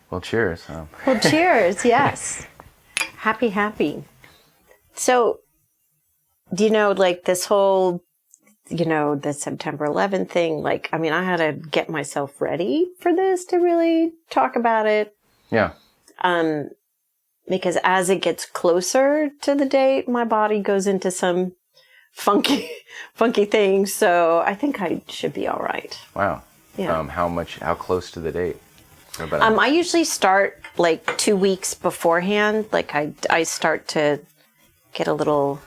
Well, cheers. Well, cheers. Yes. Happy. So, like this whole, the September 11th thing, I had to get myself ready for this to really talk about it. Yeah. Because as it gets closer to the date, my body goes into some funky things. So I think I should be all right. Wow. Yeah. How close to the date? I usually start 2 weeks beforehand. I start to get a little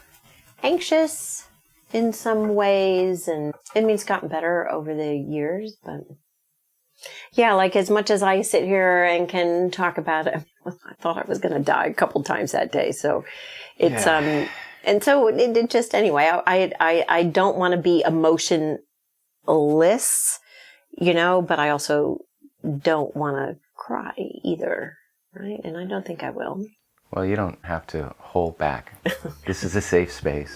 anxious in some ways, and it's gotten better over the years, but yeah, as much as I sit here and can talk about it, I thought I was going to die a couple times that day. So it's, and so it just, anyway, I don't want to be emotionless, but I also don't want to cry either, right? And I don't think I will. Well, you don't have to hold back. This is a safe space.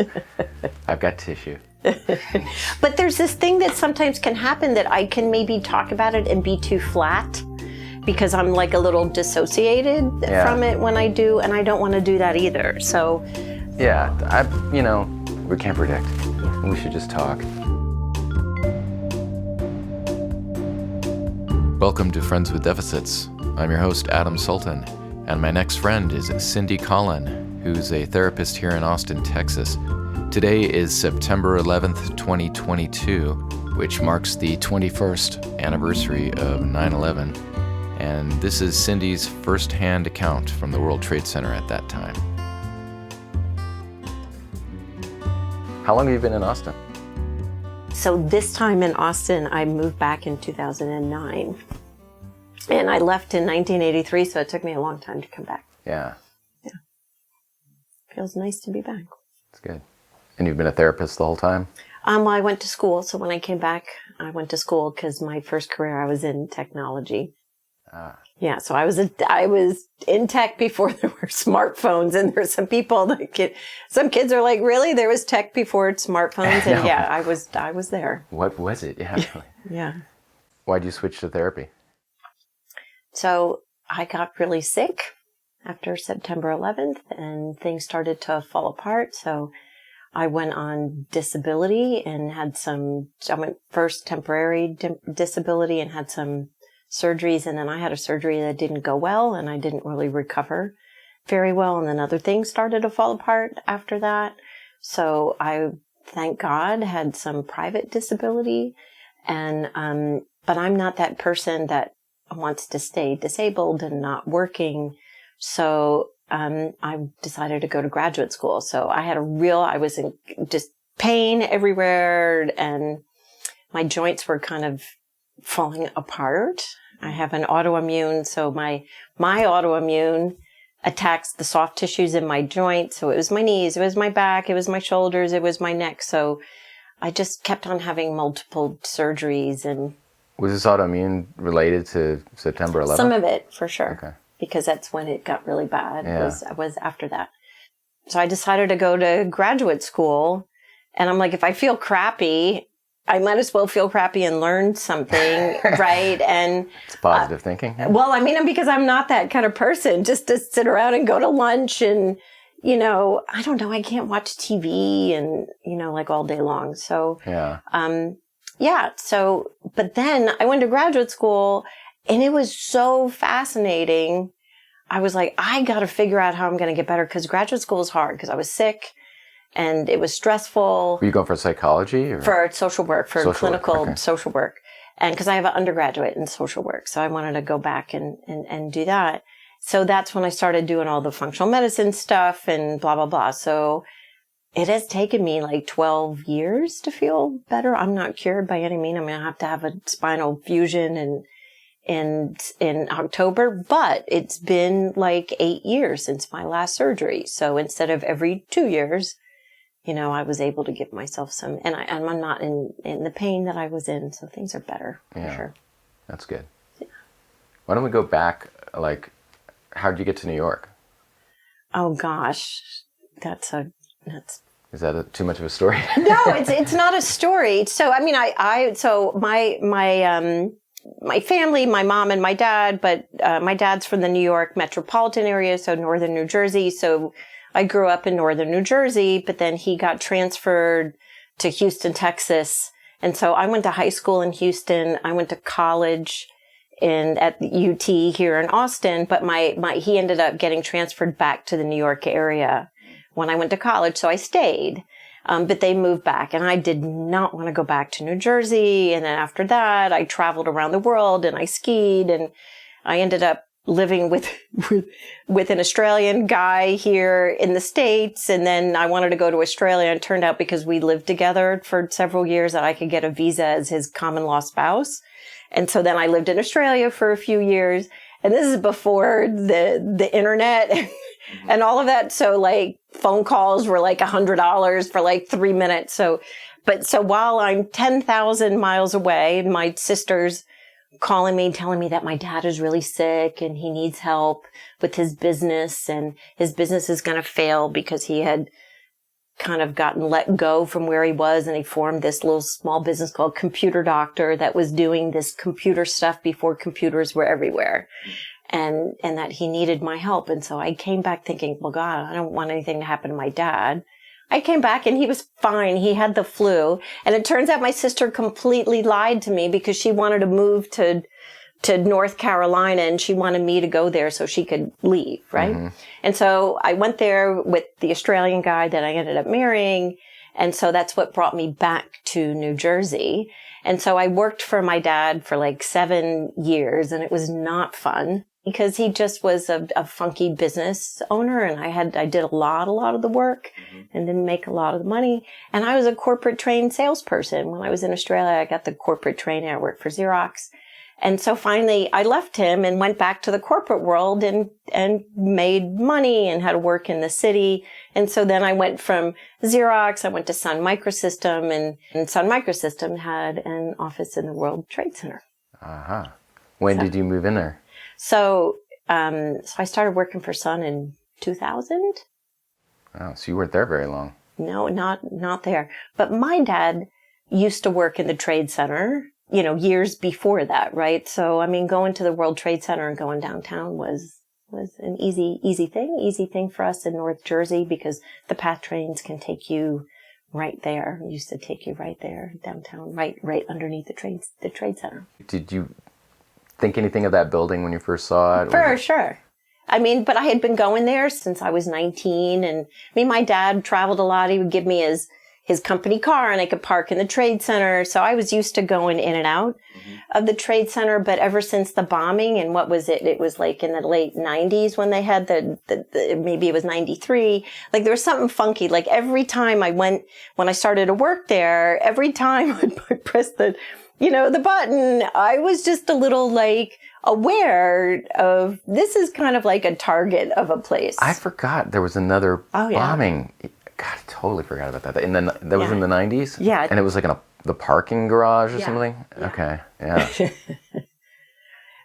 I've got tissue. But there's this thing that sometimes can happen that I can maybe talk about it and be too flat because I'm a little dissociated from it when I do, and I don't want to do that either. So yeah, we can't predict. We should just talk. Welcome to Friends with Deficits. I'm your host, Adam Sultan, and my next friend is Cyndi Collen, who's a therapist here in Austin, Texas. Today is September 11th, 2022, which marks the 21st anniversary of 9/11, and this is Cyndi's first-hand account from the World Trade Center at that time. How long have you been in Austin? So this time in Austin, I moved back in 2009. And I left in 1983, so it took me a long time to come back. Yeah. Yeah. Feels nice to be back. That's good. And you've been a therapist the whole time? Well, I went to school. So when I came back, I went to school because my first career, I was in technology. Yeah, so I was in tech before there were smartphones, and there's some people some kids are like, really? There was tech before smartphones? And yeah, I was there. What was it? Yeah. Yeah. Why'd you switch to therapy? So I got really sick after September 11th, and things started to fall apart. So I went on disability and I went first temporary disability and had some surgeries, and then I had a surgery that didn't go well, and I didn't really recover very well, and then other things started to fall apart after that. So I, thank God, had some private disability, and but I'm not that person that wants to stay disabled and not working. So I decided to go to graduate school. So I was in just pain everywhere, and my joints were kind of falling apart. I have an autoimmune, so my autoimmune attacks the soft tissues in my joints. So it was my knees, it was my back, it was my shoulders, it was my neck. So I just kept on having multiple surgeries. And was this autoimmune related to September 11th? Some of it, for sure. Okay. Because that's when it got really bad. Yeah. Was after that. So I decided to go to graduate school, and I'm like, if I feel crappy, I might as well feel crappy and learn something, right? And it's positive thinking. Well, because I'm not that kind of person, just to sit around and go to lunch and, I don't know, I can't watch TV and, all day long. So, so, but then I went to graduate school, and it was so fascinating. I was like, I got to figure out how I'm going to get better, because graduate school is hard because I was sick. And it was stressful. Were you going for psychology? Or? For social work, clinical social work. And because I have an undergraduate in social work. So I wanted to go back and do that. So that's when I started doing all the functional medicine stuff and blah, blah, blah. So it has taken me 12 years to feel better. I'm not cured by any means. I have to have a spinal fusion in October, but it's been 8 years since my last surgery. So instead of every 2 years, I was able to give myself some, and I'm not in the pain that I was in, so things are better, for sure. That's good. Yeah. Why don't we go back, how did you get to New York? Oh gosh, Is that too much of a story? No, it's not a story. So, my family, my mom and my dad, but my dad's from the New York metropolitan area, so northern New Jersey. So I grew up in northern New Jersey, but then he got transferred to Houston, Texas. And so I went to high school in Houston. I went to college at UT here in Austin, but he ended up getting transferred back to the New York area when I went to college. So I stayed. But they moved back, and I did not want to go back to New Jersey. And then after that, I traveled around the world and I skied, and I ended up living with an Australian guy here in the States. And then I wanted to go to Australia, and it turned out because we lived together for several years that I could get a visa as his common law spouse. And so then I lived in Australia for a few years. And this is before the internet and all of that. So like phone calls were like $100 for like 3 minutes. So while I'm 10,000 miles away, and my sister's calling me, telling me that my dad is really sick and he needs help with his business, and his business is going to fail because he had kind of gotten let go from where he was, and he formed this little small business called Computer Doctor that was doing this computer stuff before computers were everywhere, and that he needed my help. And so I came back thinking, well, God, I don't want anything to happen to my dad. I came back and he was fine. He had the flu. And it turns out my sister completely lied to me because she wanted to move to North Carolina, and she wanted me to go there so she could leave, right? Mm-hmm. And so I went there with the Australian guy that I ended up marrying. And so that's what brought me back to New Jersey. And so I worked for my dad for like 7 years, and it was not fun because he just was a funky business owner, and I did a lot of the work and didn't make a lot of the money. And I was a corporate trained salesperson. When I was in Australia, I got the corporate training. I worked for Xerox. And so finally I left him and went back to the corporate world and made money and had to work in the city. And so then I went from Xerox, I went to Sun Microsystems, and Sun Microsystems had an office in the World Trade Center. Uh-huh. When did you move in there? So I started working for Sun in 2000. Oh, so you weren't there very long. No, not there. But my dad used to work in the Trade Center, years before that, right? So, I mean, going to the World Trade Center and going downtown was an easy thing for us in North Jersey because the PATH trains can take you right there. It used to take you right there downtown, right underneath the Trade Center. Did you think anything of that building when you first saw it? For sure. I mean, but I had been going there since I was 19. And I mean, my dad traveled a lot. He would give me his company car and I could park in the Trade Center. So I was used to going in and out of the Trade Center. But ever since the bombing, and what was it? It was like in the late 90s when they had maybe it was 93. Like there was something funky. Like every time when I started to work there, every time I pressed the button, I was just a little like aware of this is kind of like a target of a place. I forgot there was another bombing. God, I totally forgot about that. And then that was in the 90s? Yeah. And it was like in the parking garage or something? Yeah. Okay. Yeah.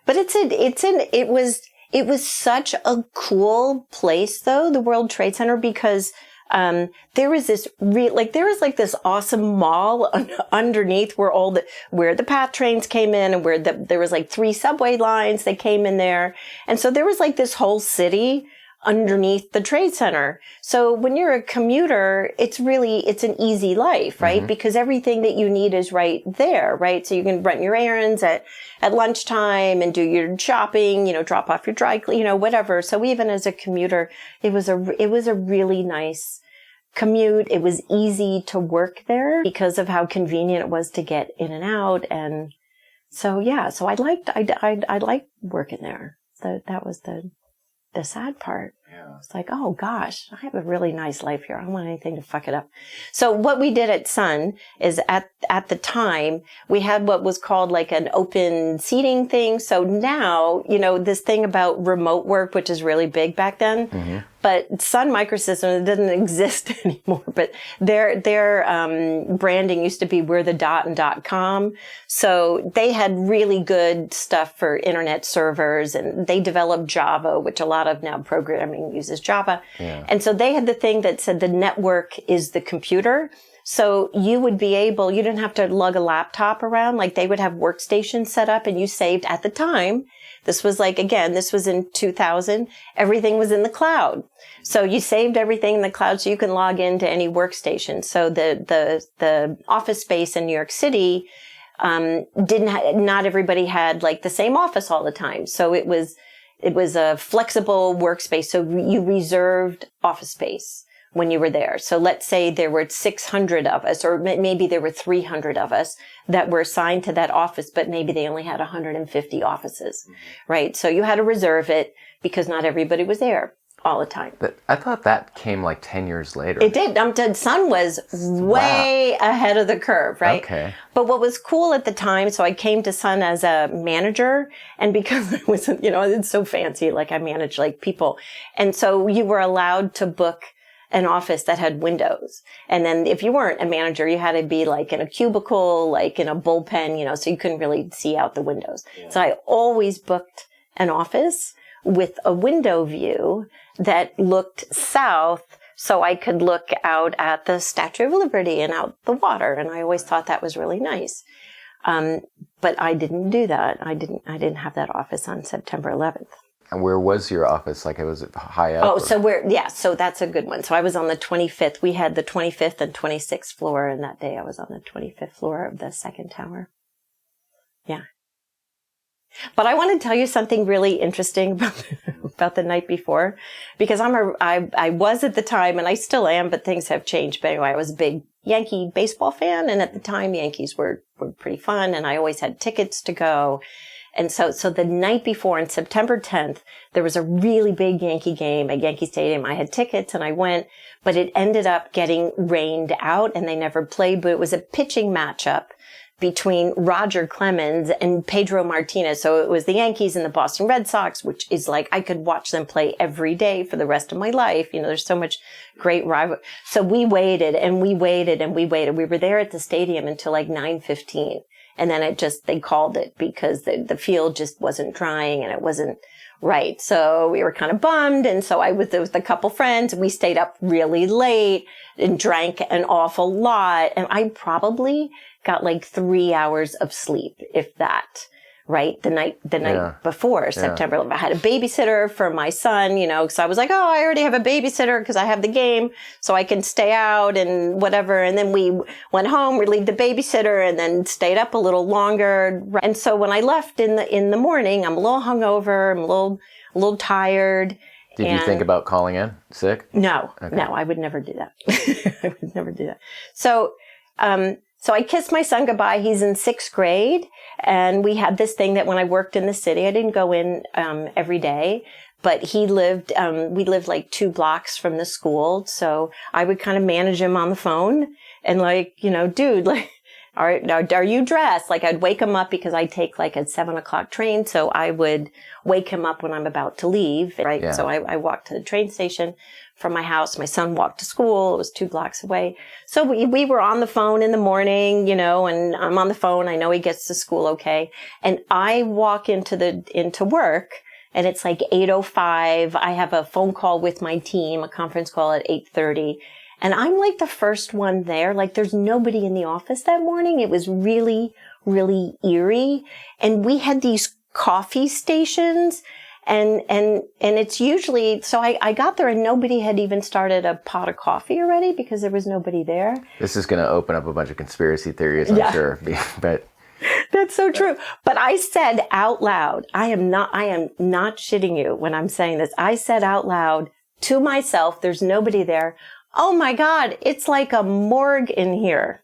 But it was such a cool place though, the World Trade Center, because there was this this awesome mall underneath where the PATH trains came in, and where there was like 3 subway lines that came in there. And so there was like this whole city underneath the Trade Center. So when you're a commuter, it's an easy life, right? Mm-hmm. Because everything that you need is right there, right? So you can run your errands at lunchtime and do your shopping, drop off your dry clean, whatever. So even as a commuter, it was a really nice commute. It was easy to work there because of how convenient it was to get in and out. And so, so I liked working there. So that was the sad part. Yeah. It's like, oh gosh, I have a really nice life here. I don't want anything to fuck it up. So what we did at Sun is at the time, we had what was called like an open seating thing. So now, this thing about remote work, which is really big back then, but Sun Microsystems doesn't exist anymore, but their branding used to be we're the .com. So they had really good stuff for internet servers, and they developed Java, which a lot of now programming uses Java. Yeah. And so they had the thing that said the network is the computer. So you would be able, you didn't have to lug a laptop around. Like they would have workstations set up and you saved at the time. This was like, again, this was in 2000. Everything was in the cloud. So you saved everything in the cloud so you can log into any workstation. So the office space in New York City, not everybody had like the same office all the time. So it was a flexible workspace. So you reserved office space when you were there. So let's say there were 600 of us, or maybe there were 300 of us that were assigned to that office, but maybe they only had 150 offices, right? So you had to reserve it because not everybody was there all the time. But I thought that came like 10 years later. It did. Sun was way ahead of the curve, right? Okay. But what was cool at the time, so I came to Sun as a manager, and because it was, it's so fancy, like I managed like people. And so you were allowed to book an office that had windows. And then if you weren't a manager, you had to be like in a cubicle, like in a bullpen, so you couldn't really see out the windows. Yeah. So I always booked an office with a window view that looked south so I could look out at the Statue of Liberty and out the water. And I always thought that was really nice. But I didn't do that. I didn't have that office on September 11th. And where was your office? Like, it was high up? Oh, so that's a good one. So I was on the 25th. We had the 25th and 26th floor, and that day I was on the 25th floor of the second tower. Yeah. But I want to tell you something really interesting about the night before, because I was at the time, and I still am, but things have changed. But anyway, I was a big Yankee baseball fan, and at the time, Yankees were pretty fun, and I always had tickets to go. And so the night before, on September 10th, there was a really big Yankee game at Yankee Stadium. I had tickets and I went, but it ended up getting rained out and they never played. But it was a pitching matchup between Roger Clemens and Pedro Martinez. So it was the Yankees and the Boston Red Sox, which is like, I could watch them play every day for the rest of my life. There's so much great rivalry. So we waited and we waited and we waited. We were there at the stadium until like 9:15. And then they called it because the field just wasn't drying and it wasn't right. So we were kind of bummed. And so I was there with a couple friends. We stayed up really late and drank an awful lot. And I probably got like 3 hours of sleep, if that, right? The night before September 11th. I had a babysitter for my son, because I was like, I already have a babysitter because I have the game, so I can stay out and whatever. And then we went home, relieved the babysitter, and then stayed up a little longer. And so when I left in the morning, I'm a little hungover, I'm a little tired. Did you think about calling in sick? No, okay. No, I would never do that. I would never do that. So I kissed my son goodbye. He's in 6th grade. And we had this thing that when I worked in the city, I didn't go in every day, but we lived like 2 blocks from the school. So I would kind of manage him on the phone and like, dude, like, are you dressed? Like I'd wake him up because I take like a 7:00 train. So I would wake him up when I'm about to leave. Right. Yeah. So I walked to the train station from my house. My son walked to school. It was 2 blocks away. So we were on the phone in the morning, and I'm on the phone. I know he gets to school okay. And I walk into work and it's like 8:05. I have a phone call with my team, a conference call at 8:30. And I'm like the first one there. Like there's nobody in the office that morning. It was really, really eerie. And we had these coffee stations and it's usually, so I got there and nobody had even started a pot of coffee already because there was nobody there. This is going to open up a bunch of conspiracy theories, I'm sure. But that's so true. But I said out loud, I am not shitting you when I'm saying this. I said out loud to myself, there's nobody there. Oh my God, it's like a morgue in here.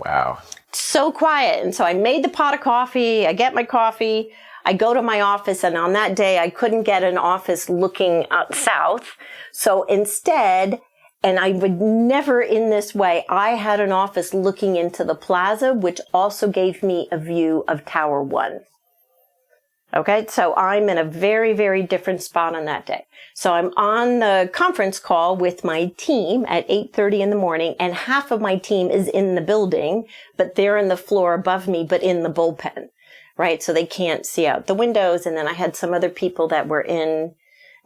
Wow. So quiet. And so I made the pot of coffee. I get my coffee. I go to my office, and on that day, I couldn't get an office looking south. So instead, and I would never in this way, I had an office looking into the plaza, which also gave me a view of Tower 1. Okay, so I'm in a very, very different spot on that day. So I'm on the conference call with my team at 8:30 in the morning, and half of my team is in the building, but they're in the floor above me, but in the bullpen, right? So they can't see out the windows. And then I had some other people that were in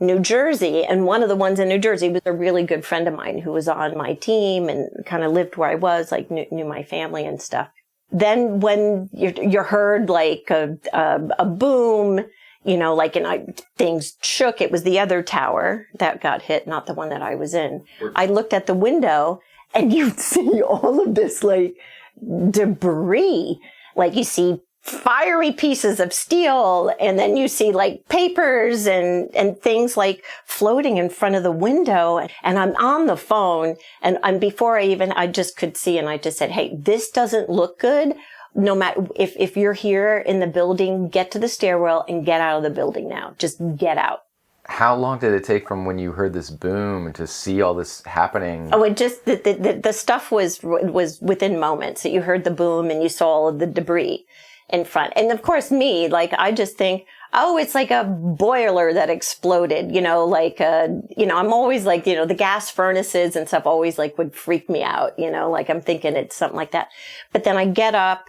New Jersey. And one of the ones in New Jersey was a really good friend of mine who was on my team and kind of lived where I was, like knew my family and stuff. Then when you heard like a boom, you know, like, and things shook. It was the other tower that got hit, not the one that I was in. I looked at the window and you'd see all of this like debris. Like you see fiery pieces of steel, and then you see like papers and things like floating in front of the window. And I'm on the phone, and before I just could see, and I just said, hey, this doesn't look good. No matter if you're here in the building, get to the stairwell and get out of the building now. Just get out. How long did it take from when you heard this boom to see all this happening? Oh, it just, the stuff was within moments. That you heard the boom and you saw all of the debris in front. And of course me, like, I just think, oh, it's like a boiler that exploded, you know, like, you know, I'm always like, you know, the gas furnaces and stuff always like would freak me out, you know, like I'm thinking it's something like that. But then I get up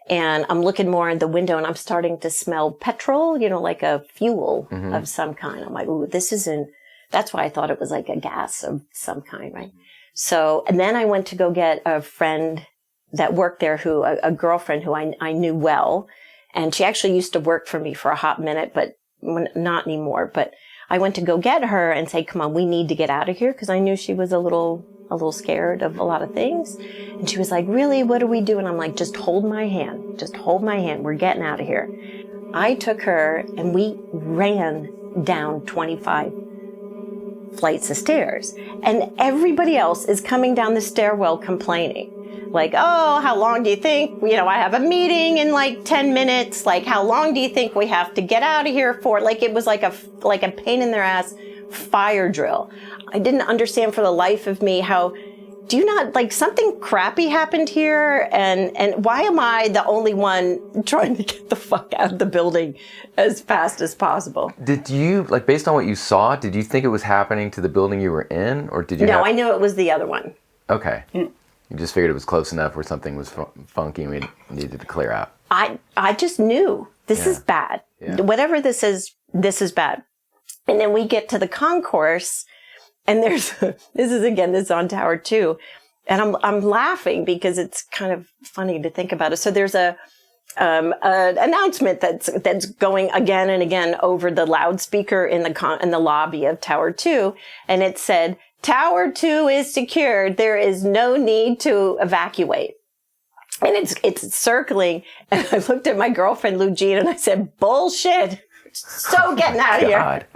and I'm looking more in the window and I'm starting to smell petrol, you know, like a fuel of some kind. I'm like, ooh, this isn't, that's why I thought it was like a gas of some kind, right? So, and then I went to go get a friend that worked there a girlfriend who I knew well. And she actually used to work for me for a hot minute, but not anymore. But I went to go get her and say, come on, we need to get out of here. Cause I knew she was a little scared of a lot of things. And she was like, really, what do we do? And I'm like, just hold my hand. Just hold my hand. We're getting out of here. I took her and we ran down 25 flights of stairs. And everybody else is coming down the stairwell complaining. Like, oh, how long do you think? You know, I have a meeting in like 10 minutes. Like, how long do you think we have to get out of here for? Like, it was like a pain in their ass fire drill. I didn't understand for the life of me how, do you not, like, something crappy happened here? And why am I the only one trying to get the fuck out of the building as fast as possible? Did you, like, based on what you saw, did you think it was happening to the building you were in? Or did you No, I knew it was the other one. Okay. You just figured it was close enough where something was funky and we needed to clear out. I just knew this is bad. Yeah. Whatever this is bad. And then we get to the concourse and this is on Tower 2. And I'm laughing because it's kind of funny to think about it. So there's a announcement that's going again and again over the loudspeaker in the lobby of Tower 2. And it said, Tower 2 is secured. There is no need to evacuate. And it's circling. And I looked at my girlfriend, Lou Jean, and I said, bullshit. So getting out of here.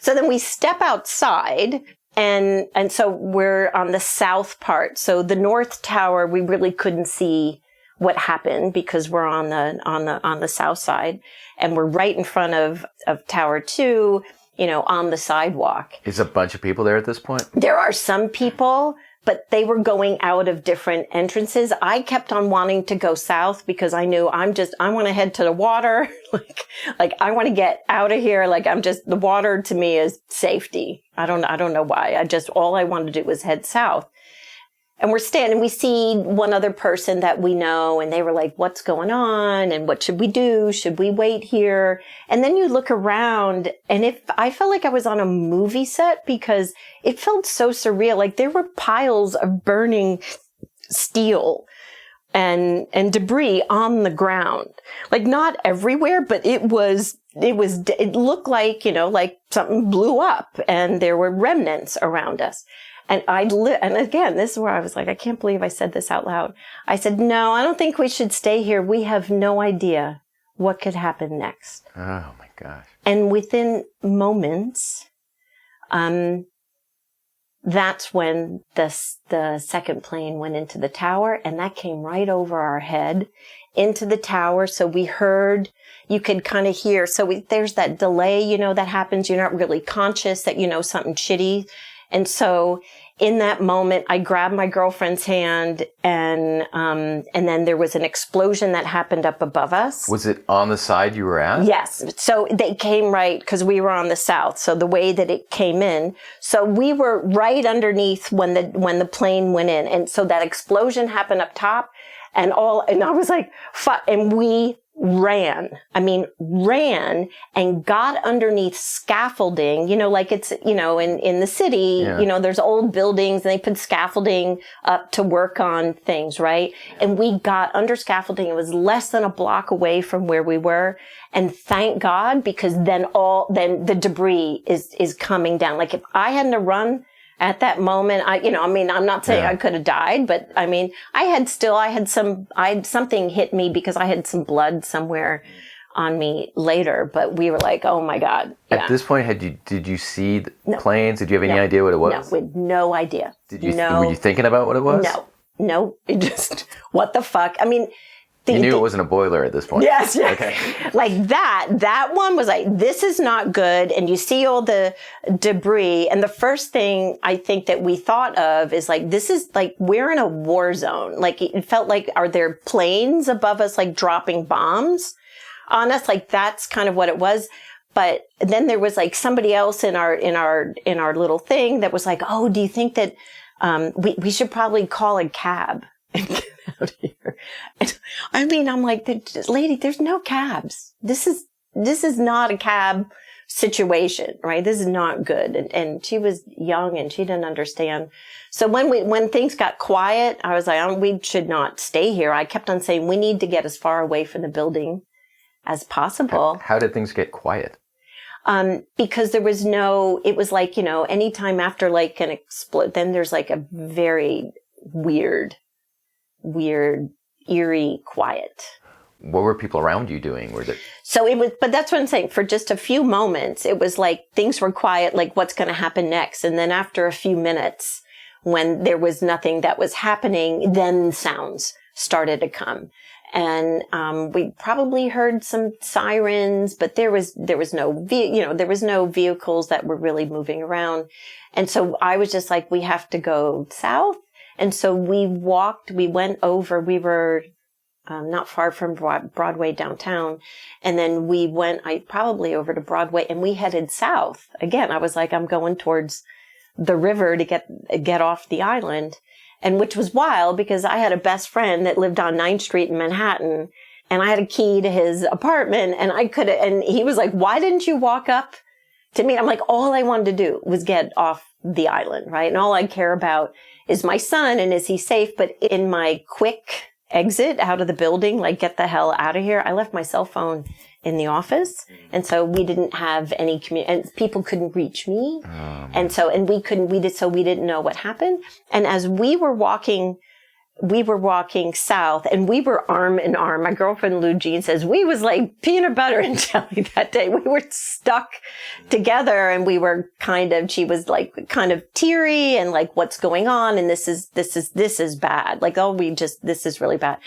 So then we step outside and so we're on the south part. So the north tower, we really couldn't see what happened because we're on the south side and we're right in front of Tower 2. You know, on the sidewalk. Is a bunch of people there at this point? There are some people, but they were going out of different entrances. I kept on wanting to go south because I knew I want to head to the water. like I want to get out of here. Like the water to me is safety. I don't know why. All I wanted to do was head south. And we're standing, we see one other person that we know, and they were like, what's going on? And what should we do? Should we wait here? And then you look around, and I felt like I was on a movie set because it felt so surreal. Like there were piles of burning steel and debris on the ground. Like not everywhere, but it looked like, you know, like something blew up and there were remnants around us. And and again, this is where I was like, I can't believe I said this out loud. I said, no, I don't think we should stay here. We have no idea what could happen next. Oh my gosh. And within moments, that's when the second plane went into the tower, and that came right over our head into the tower. So we heard, you could kind of hear. So there's that delay, you know, that happens. You're not really conscious that, you know, something shitty. And so in that moment, I grabbed my girlfriend's hand and then there was an explosion that happened up above us. Was it on the side you were at? Yes. So they came right, because we were on the south. So the way that it came in. So we were right underneath when the plane went in. And so that explosion happened up top and I was like, fuck. And we ran and got underneath scaffolding, like it's, in the city, there's old buildings and they put scaffolding up to work on things, right? And we got under scaffolding. It was less than a block away from where we were. And thank God, because then the debris is coming down. Like if I hadn't have run at that moment, I'm not saying I could have died, but I had something hit me because I had some blood somewhere on me later, but we were like, oh my God. Yeah. At this point, did you see planes? Did you have any idea what it was? No, we had no idea. Were you thinking about what it was? No. It just, what the fuck? You knew it wasn't a boiler at this point. Yes. Okay. Like that one was like, this is not good. And you see all the debris. And the first thing I think that we thought of is like, this is like, we're in a war zone. Like it felt like, are there planes above us, like dropping bombs on us? Like that's kind of what it was. But then there was like somebody else in our little thing that was like, oh, do you think that, we should probably call a cab and get out of here? I'm like, lady, there's no cabs. This is not a cab situation, right? This is not good. And she was young and she didn't understand. So when things got quiet, I was like, we should not stay here. I kept on saying, we need to get as far away from the building as possible. How did things get quiet? Because there was it was like, anytime after like an explode, then there's like a very weird, eerie quiet. What were people around you doing? So it was, but that's what I'm saying. For just a few moments, it was like things were quiet, like what's going to happen next. And then after a few minutes, when there was nothing that was happening, then sounds started to come. And, we probably heard some sirens, but there was no, there was no vehicles that were really moving around. And so I was just like, we have to go south. And so we went over, we were, not far from Broadway downtown. And then we went, probably over to Broadway, and we headed south. Again, I was like, I'm going towards the river to get off the island. And which was wild because I had a best friend that lived on 9th Street in Manhattan, and I had a key to his apartment, and he was like, why didn't you walk up to me? I'm like, all I wanted to do was get off the island, right? And all I care about is my son and is he safe? But in my quick exit out of the building, like get the hell out of here, I left my cell phone in the office. And so we didn't have any and people couldn't reach me. We didn't know what happened. And as we were walking south, and we were arm in arm. My girlfriend Lou Jean says we was like peanut butter and jelly that day. We were stuck together, and we were she was like kind of teary and like, what's going on? And this is bad. Like, this is really bad.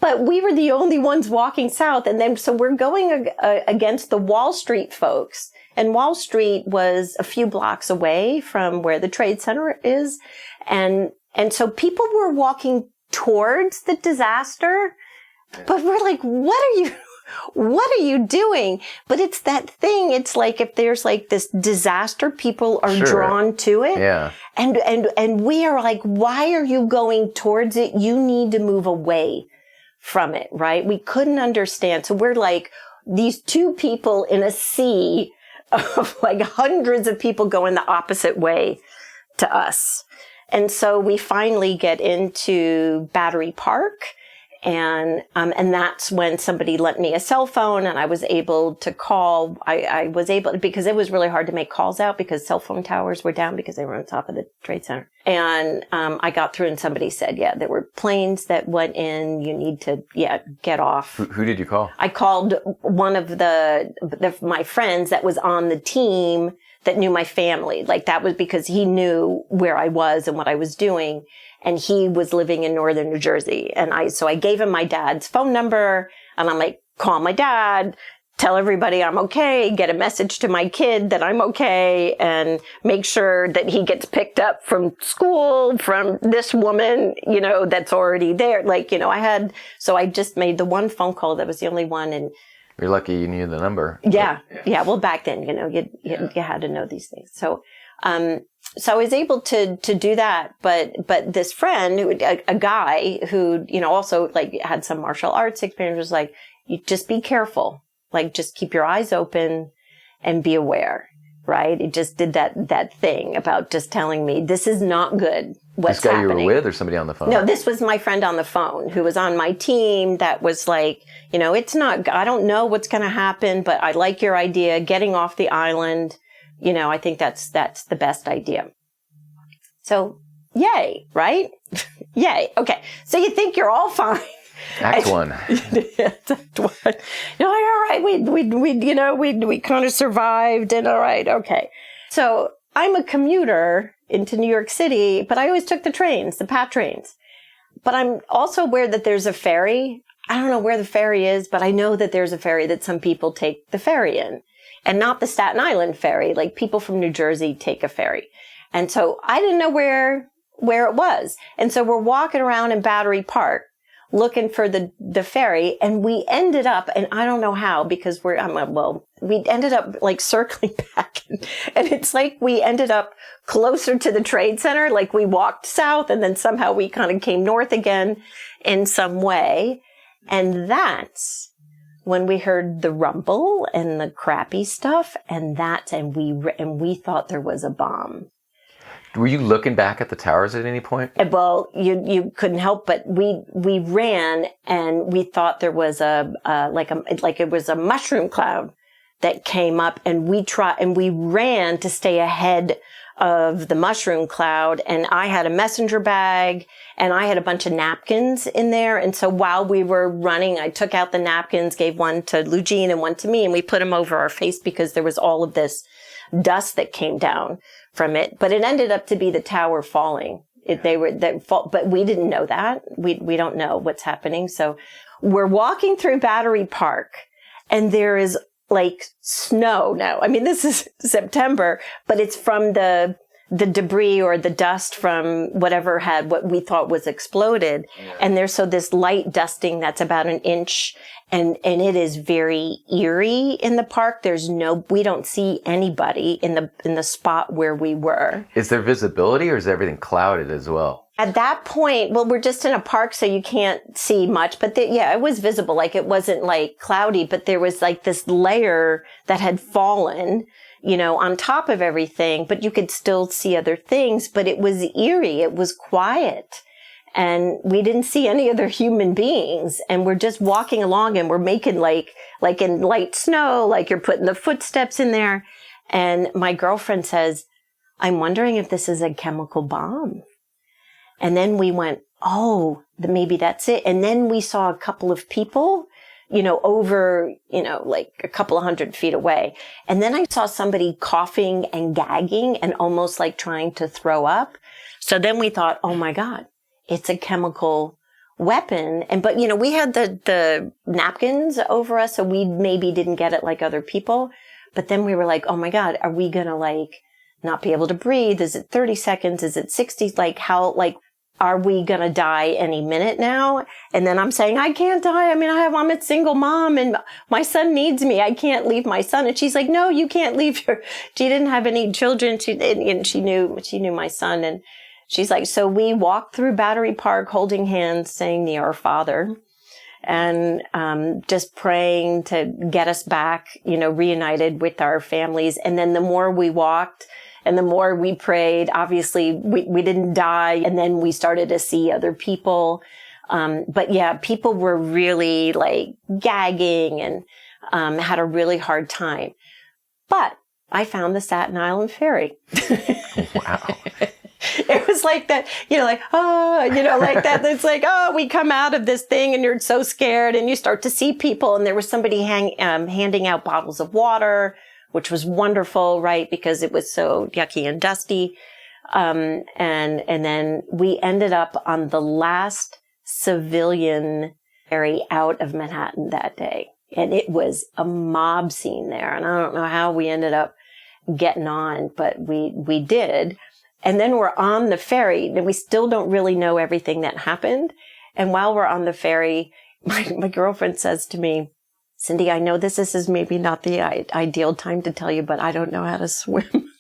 But we were the only ones walking south. And then, so we're going against the Wall Street folks. And Wall Street was a few blocks away from where the Trade Center is. And so people were walking towards the disaster, but we're like, what are you doing? But it's that thing. It's like, if there's like this disaster, people are drawn to it. Yeah. And we are like, why are you going towards it? You need to move away from it, right? We couldn't understand. So we're like these two people in a sea of like hundreds of people going the opposite way to us. And so we finally get into Battery Park, and that's when somebody lent me a cell phone, and I was able to call. I was able, because it was really hard to make calls out because cell phone towers were down because they were on top of the Trade Center. And I got through, and somebody said, yeah, there were planes that went in. You need to, get off. Who did you call? I called one of my friends that was on the team that knew my family. Like, that was because he knew where I was and what I was doing. And he was living in northern New Jersey. And so I gave him my dad's phone number, and I'm like, call my dad, tell everybody I'm okay, get a message to my kid that I'm okay, and make sure that he gets picked up from school from this woman, that's already there. Like, so I just made the one phone call. That was the only one. And you're lucky you knew the number. Yeah. Well, back then, you had to know these things. So I was able to do that. But this friend, a guy who, also like had some martial arts experience, was like, you just be careful. Like, just keep your eyes open and be aware, right? It just did that thing about just telling me, this is not good. What's this guy happening. You were with or somebody on the phone? No, this was my friend on the phone who was on my team that was like, it's not, I don't know what's going to happen, but I like your idea, getting off the island. I think that's the best idea. So, yay, right? Yay. Okay. So you think you're all fine. Act one. Act one. You're like, all right, we kind of survived, and all right, okay. So I'm a commuter into New York City, but I always took the trains, the PATH trains. But I'm also aware that there's a ferry. I don't know where the ferry is, but I know that there's a ferry that some people take the ferry in, and not the Staten Island ferry. Like, people from New Jersey take a ferry. And so I didn't know where it was. And so we're walking around in Battery Park looking for the ferry, and we ended up, and I don't know how, because we ended up like circling back, and it's like we ended up closer to the Trade Center. Like, we walked south, and then somehow we kind of came north again in some way. And that's when we heard the rumble and the crappy stuff, and we thought there was a bomb. Were you looking back at the towers at any point? Well, you couldn't help, but we ran, and we thought there was it was a mushroom cloud that came up, and we ran to stay ahead of the mushroom cloud. And I had a messenger bag, and I had a bunch of napkins in there. And so while we were running, I took out the napkins, gave one to Lugene and one to me, and we put them over our face because there was all of this dust that came down from it. But it ended up to be the tower falling. But we didn't know that. We don't know what's happening. So we're walking through Battery Park, and there is like snow now. I mean, this is September, but it's from the debris or the dust from whatever had what we thought was exploded. Yeah. And there's this light dusting that's about an inch, and it is very eerie in the park. We don't see anybody in the spot where we were. Is there visibility, or is everything clouded as well? At that point, well, we're just in a park, so you can't see much, but it was visible. Like, it wasn't like cloudy, but there was like this layer that had fallen, on top of everything, but you could still see other things. But it was eerie. It was quiet, and we didn't see any other human beings. And we're just walking along, and we're making like in light snow, like you're putting the footsteps in there. And my girlfriend says, I'm wondering if this is a chemical bomb. And then we went, oh, maybe that's it. And then we saw a couple of people, over, like a couple of 100 feet away. And then I saw somebody coughing and gagging and almost like trying to throw up. So then we thought, oh my God, it's a chemical weapon. But we had the napkins over us, so we maybe didn't get it like other people. But then we were like, oh my God, are we going to not be able to breathe? Is it 30 seconds? Is it 60? Are we going to die any minute now? And then I'm saying, I can't die. I mean, I'm a single mom, and my son needs me. I can't leave my son. And she's like, no, you can't leave she didn't have any children. She knew my son. And she's like, so we walked through Battery Park holding hands, saying the Our Father, and just praying to get us back, reunited with our families. And then the more we walked, and the more we prayed, obviously we didn't die. And then we started to see other people. But yeah, people were really gagging and had a really hard time. But I found the Staten Island ferry. Wow. It was like that, like that. It's like, oh, we come out of this thing, and you're so scared, and you start to see people. And there was somebody handing out bottles of water, which was wonderful, right? Because it was so yucky and dusty. And then we ended up on the last civilian ferry out of Manhattan that day. And it was a mob scene there. And I don't know how we ended up getting on, but we did. And then we're on the ferry, and we still don't really know everything that happened. And while we're on the ferry, my girlfriend says to me, Cyndi, I know this is maybe not the ideal time to tell you, but I don't know how to swim.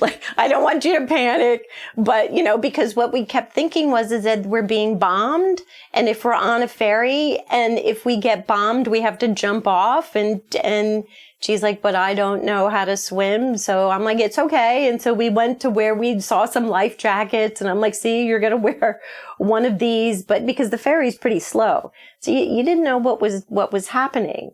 Like, I don't want you to panic. But, because what we kept thinking is that we're being bombed. And if we're on a ferry and if we get bombed, we have to jump off. And she's like, but I don't know how to swim. So I'm like, it's okay. And so we went to where we saw some life jackets. And I'm like, see, you're going to wear one of these. But because the ferry's pretty slow. So you didn't know what was happening.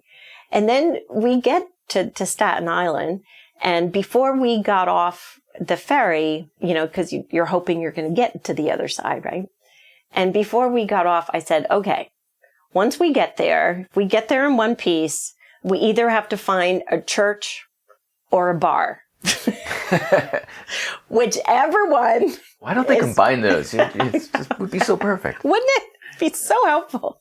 And then we get to Staten Island. And before we got off the ferry, because you're hoping you're going to get to the other side, right? And before we got off, I said, okay, once we get there, if we get there in one piece, we either have to find a church or a bar. Whichever one. Why don't they combine those? It just would be so perfect. Wouldn't it be so helpful?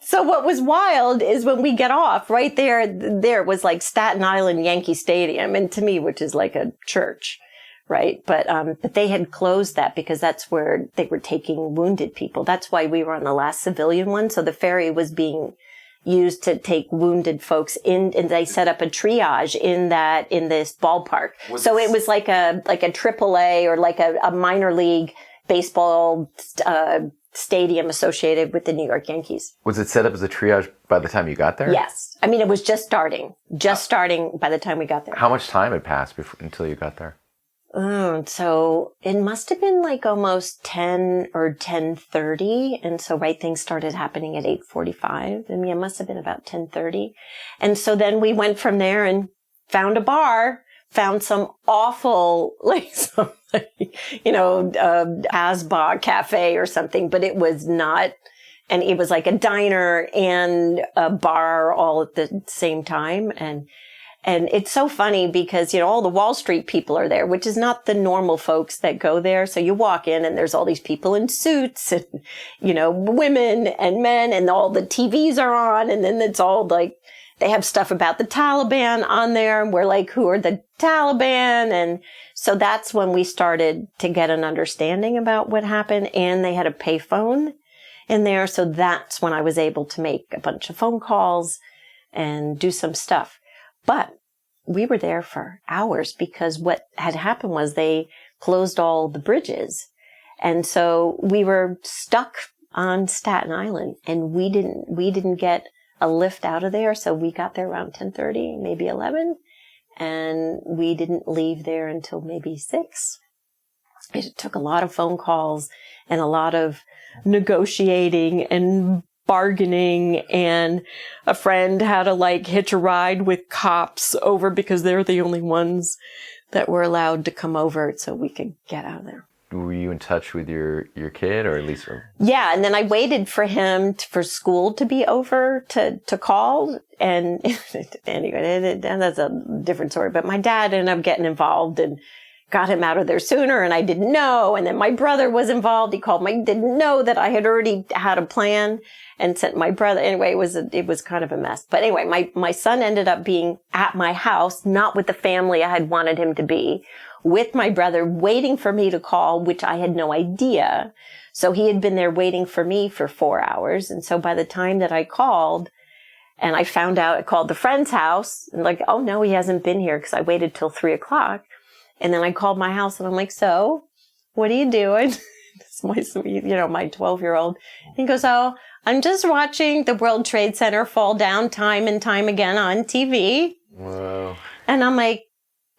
So what was wild is when we get off, right there was like Staten Island Yankee Stadium, and to me, which is like a church, right? But they had closed that because that's where they were taking wounded people. That's why we were on the last civilian one. So the ferry was being used to take wounded folks in, and they set up a triage in this ballpark. So it was like a AAA or like a minor league baseball stadium associated with the New York Yankees. Was it set up as a triage by the time you got there? Yes. I mean, it was just starting by the time we got there. How much time had passed until you got there? So it must have been like almost 10 or 10:30. And so things started happening at 8:45. I mean, it must have been about 10:30. And so then we went from there and found a bar, found some awful, Asba cafe or something, but it was not, and it was like a diner and a bar all at the same time. And it's so funny because, all the Wall Street people are there, which is not the normal folks that go there. So you walk in and there's all these people in suits and, women and men, and all the TVs are on. And then it's all like, they have stuff about the Taliban on there. And we're like, who are the Taliban? And so that's when we started to get an understanding about what happened. And they had a payphone in there. So that's when I was able to make a bunch of phone calls and do some stuff. But we were there for hours because what had happened was they closed all the bridges. And so we were stuck on Staten Island, and we didn't get a lift out of there. So we got there around 10:30, maybe 11, and we didn't leave there until maybe 6. It took a lot of phone calls and a lot of negotiating and bargaining, and a friend had to hitch a ride with cops over because they're the only ones that were allowed to come over so we could get out of there. Were you in touch with your kid, or at least? Yeah, and then I waited for him for school to be over to call, and anyway, that's a different story. But my dad ended up getting involved and got him out of there sooner, and I didn't know. And then my brother was involved. He called didn't know that I had already had a plan and sent my brother. Anyway, it was kind of a mess. But anyway, my son ended up being at my house, not with the family I had wanted him to be, with my brother, waiting for me to call, which I had no idea. So he had been there waiting for me for 4 hours. And so by the time that I called, and I found out, I called the friend's house, and oh no, he hasn't been here because I waited till 3:00. And then I called my house and I'm like, so what are you doing? It's my 12-year-old. He goes, oh, I'm just watching the World Trade Center fall down time and time again on TV. Whoa. And I'm like,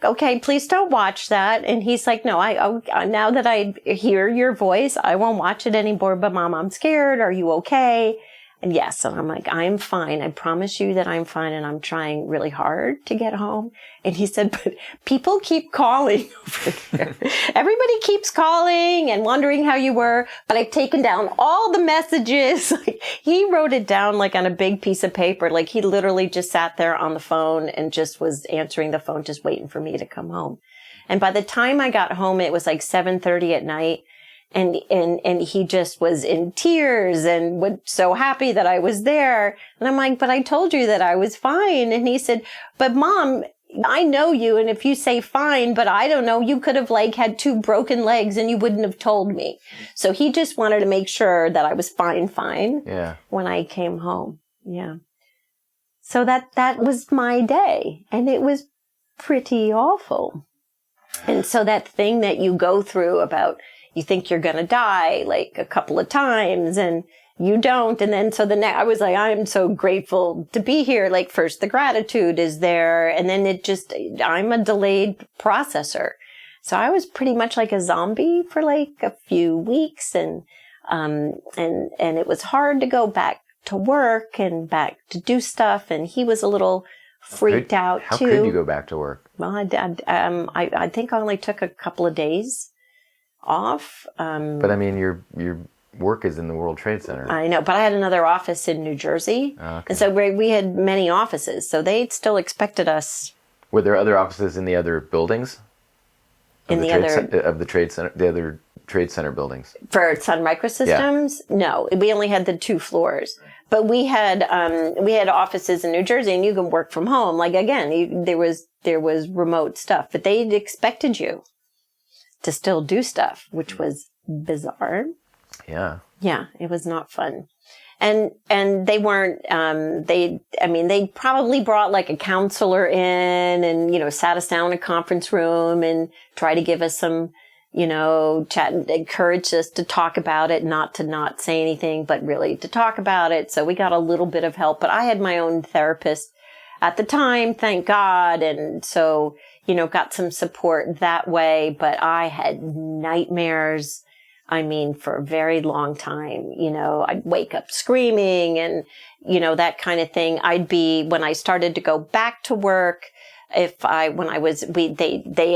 okay, please don't watch that. And he's like, no, I now that I hear your voice, I won't watch it anymore. But Mom, I'm scared. Are you okay? And yes, and I'm like, I'm fine. I promise you that I'm fine, and I'm trying really hard to get home. And he said, but people keep calling over there. Everybody keeps calling and wondering how you were, but I've taken down all the messages. He wrote it down on a big piece of paper. He literally just sat there on the phone and just was answering the phone, just waiting for me to come home. And by the time I got home, it was 7:30 at night. And he just was in tears and was so happy that I was there. And I'm like, but I told you that I was fine. And he said, but Mom, I know you. And if you say fine, but I don't know, you could have had 2 broken legs and you wouldn't have told me. So he just wanted to make sure that I was fine. Yeah. When I came home. Yeah. So that was my day, and it was pretty awful. And so that thing that you go through about, you think you're going to die like a couple of times and you don't. And then so I was like, I am so grateful to be here. Like first the gratitude is there. And then I'm a delayed processor. So I was pretty much like a zombie for like a few weeks. And it was hard to go back to work and back to do stuff. And he was a little freaked out how too. How could you go back to work? Well, I think I only took a couple of days off. But I mean, your work is in the World Trade Center. I know, but I had another office in New Jersey. Okay. And so we had many offices. So they still expected us. Were there other offices in the other buildings? Of the trade center, the other trade center buildings? For Sun Microsystems? Yeah. No, we only had the 2 floors. But we had offices in New Jersey, and you can work from home. Like again, there was remote stuff, but they expected you to still do stuff, which was bizarre. Yeah. Yeah, it was not fun. And they weren't, they probably brought like a counselor in and, sat us down in a conference room and tried to give us some, chat and encourage us to talk about it, not to not say anything, but really to talk about it. So we got a little bit of help, but I had my own therapist at the time, thank God. And so, got some support that way, but I had nightmares. I mean, for a very long time, I'd wake up screaming and, that kind of thing. When I started to go back to work, they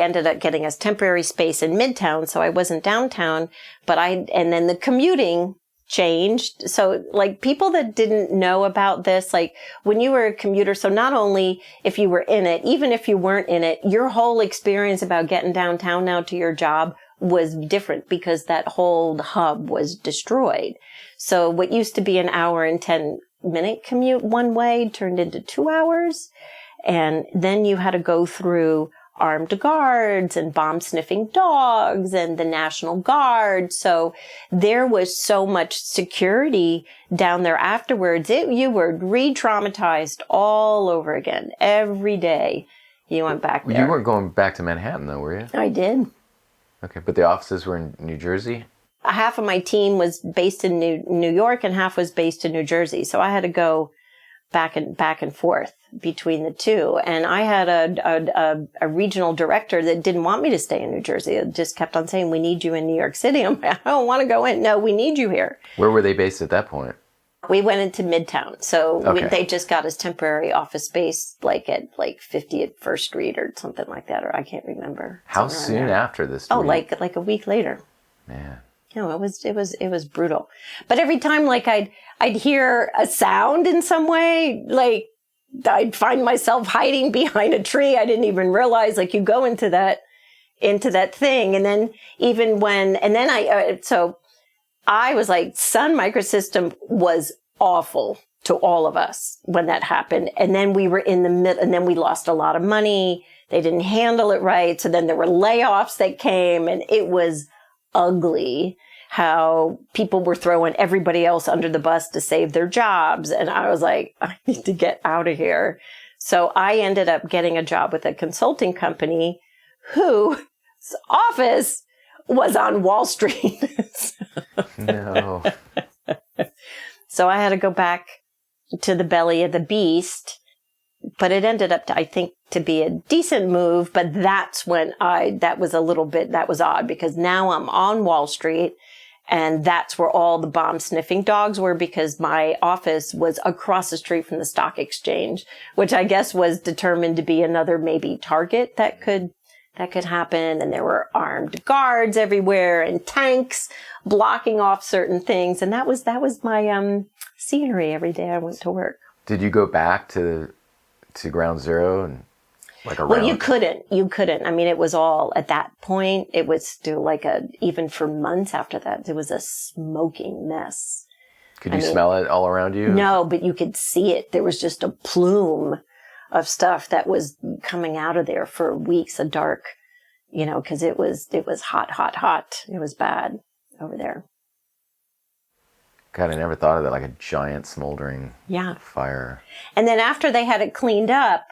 ended up getting us temporary space in Midtown. So I wasn't downtown, and then the commuting changed. So like people that didn't know about this, like when you were a commuter, so not only if you were in it, even if you weren't in it, your whole experience about getting downtown now to your job was different because that whole hub was destroyed. So what used to be an hour and 10-minute commute one way turned into 2 hours. And then you had to go through armed guards and bomb sniffing dogs and the National Guard. So there was so much security down there afterwards. You were re-traumatized all over again. Every day you went back there. You weren't going back to Manhattan though, were you? I did. Okay, but the offices were in New Jersey? Half of my team was based in New York and half was based in New Jersey. So I had to go back and forth between the two. And I had a regional director that didn't want me to stay in New Jersey. It just kept on saying, we need you in New York City. I'm like, I don't want to go in. No, we need you here. Where were they based at that point? We went into Midtown. So they just got us temporary office space, like at 50th First Street or something like that, or I can't remember. How soon after this? Oh, like a week later. Man. No, it was brutal. But every time, like I'd hear a sound in some way, like I'd find myself hiding behind a tree. I didn't even realize, like you go into that thing. And then I was like, Sun Microsystem was awful to all of us when that happened. And then we were in the middle, and then we lost a lot of money. They didn't handle it right. So then there were layoffs that came, and it was ugly how people were throwing everybody else under the bus to save their jobs. And I was like, I need to get out of here. So I ended up getting a job with a consulting company whose office was on Wall Street. No. So I had to go back to the belly of the beast, but it ended up to be a decent move. But that's when that was odd because now I'm on Wall Street and that's where all the bomb sniffing dogs were because my office was across the street from the stock exchange, which I guess was determined to be another maybe target that could happen. And there were armed guards everywhere and tanks blocking off certain things. And that was my scenery every day I went to work. Did you go back to ground zero and like around? Well, you couldn't. I mean, it was all at that point. It was still even for months after that, it was a smoking mess. Could you smell it all around you? No, but you could see it. There was just a plume of stuff that was coming out of there for weeks, a dark, because it was hot. It was bad over there. God, I never thought of that, like a giant smoldering fire. And then after they had it cleaned up,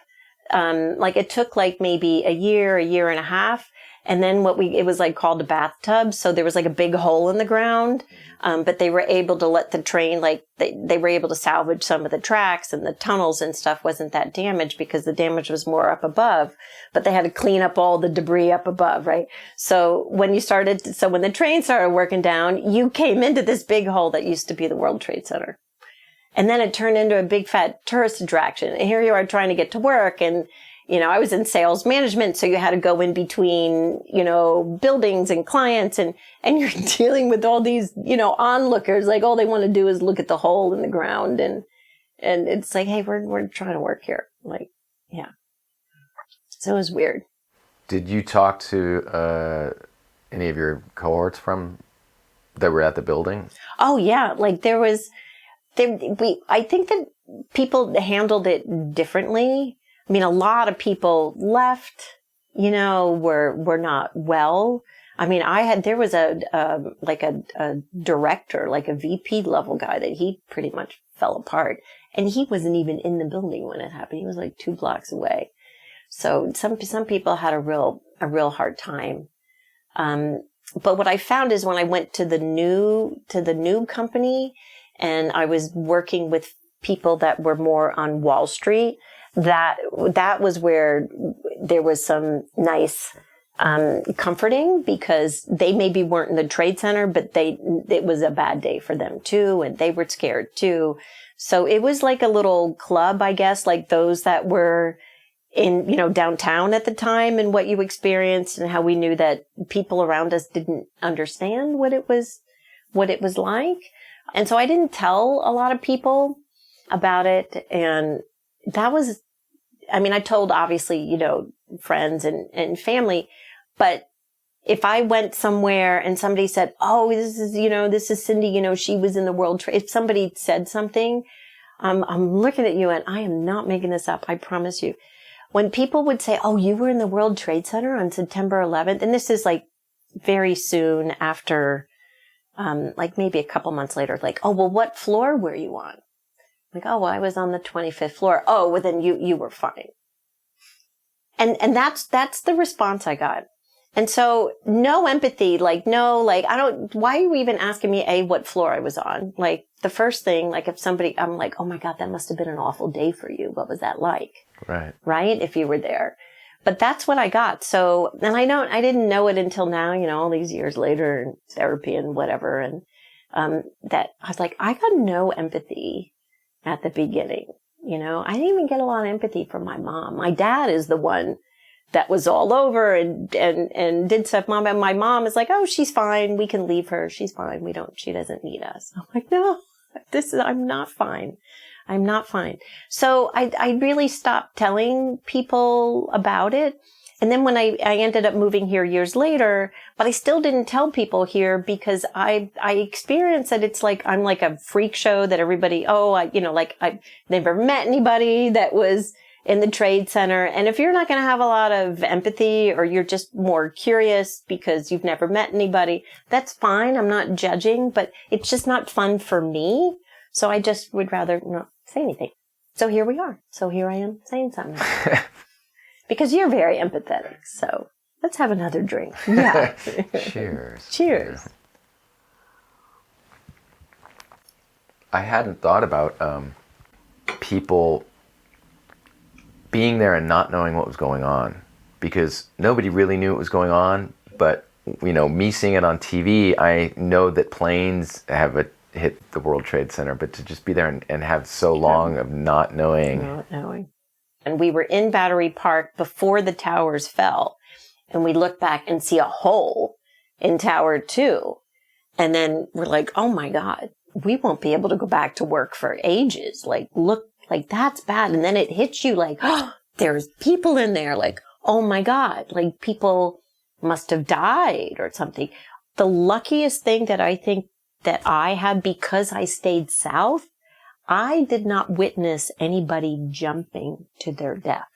it took maybe a year and a half. And then it was like called a bathtub. So there was like a big hole in the ground. But they were able to let the train, like they were able to salvage some of the tracks, and the tunnels and stuff wasn't that damaged because the damage was more up above, but they had to clean up all the debris up above, right? So when the train started working down, you came into this big hole that used to be the World Trade Center. And then it turned into a big fat tourist attraction. And here you are trying to get to work. And, I was in sales management, so you had to go in between, buildings and clients, and you're dealing with all these, onlookers, like all they want to do is look at the hole in the ground. And it's like, hey, we're trying to work here. Like, yeah. So it was weird. Did you talk to any of your cohorts that were at the building? Oh yeah. Like I think that people handled it differently. I mean, a lot of people left, were not well. I mean, there was a director, like a VP level guy that he pretty much fell apart, and he wasn't even in the building when it happened. He was like 2 blocks away. So some people had a real hard time. But what I found is when I went to the new company, and I was working with people that were more on Wall Street, that was where there was some nice comforting, because they maybe weren't in the trade center, but it was a bad day for them too, and they were scared too. So it was like a little club, I guess, like those that were in, downtown at the time, and what you experienced, and how we knew that people around us didn't understand what it was like. And so I didn't tell a lot of people about it. And I told obviously, friends and family, but if I went somewhere and somebody said, oh, this is Cyndi, she was in the World Trade. If somebody said something, I'm looking at you, and I am not making this up. I promise you. When people would say, oh, you were in the World Trade Center on September 11th. And this is like very soon after, like maybe a couple months later, like, oh, well, what floor were you on? Like, oh, well, I was on the 25th floor. Oh, well, then you were fine. And that's the response I got. And so no empathy, why are you even asking me, what floor I was on? Like the first thing, like if somebody, I'm like, oh my God, that must have been an awful day for you. What was that like? Right. Right. If you were there. But that's what I got. So, and I didn't know it until now, all these years later, and therapy and whatever. And, that I was like, I got no empathy at the beginning. I didn't even get a lot of empathy from my mom. My dad is the one that was all over and did stuff. My mom is like, oh, she's fine. We can leave her. She's fine. She doesn't need us. I'm like, no, I'm not fine. I'm not fine. So I really stopped telling people about it. And then when I ended up moving here years later, but I still didn't tell people here because I experienced that it's like, I'm like a freak show that everybody, I've never met anybody that was in the trade center. And if you're not going to have a lot of empathy, or you're just more curious because you've never met anybody, that's fine. I'm not judging, but it's just not fun for me. So I just would rather not say anything. So here we are. So here I am saying something. Because you're very empathetic. So let's have another drink. Yeah. Cheers. Cheers. I hadn't thought about people being there and not knowing what was going on, because nobody really knew what was going on. But, me seeing it on TV, I know that planes have hit the World Trade Center, but to just be there and have so long of not knowing. And we were in Battery Park before the towers fell. And we look back and see a hole in Tower 2. And then we're like, oh my God, we won't be able to go back to work for ages. Like, look, like that's bad. And then it hits you like, oh, there's people in there. Like, oh my God, like people must have died or something. The luckiest thing that I think that I had, because I stayed south, I did not witness anybody jumping to their death.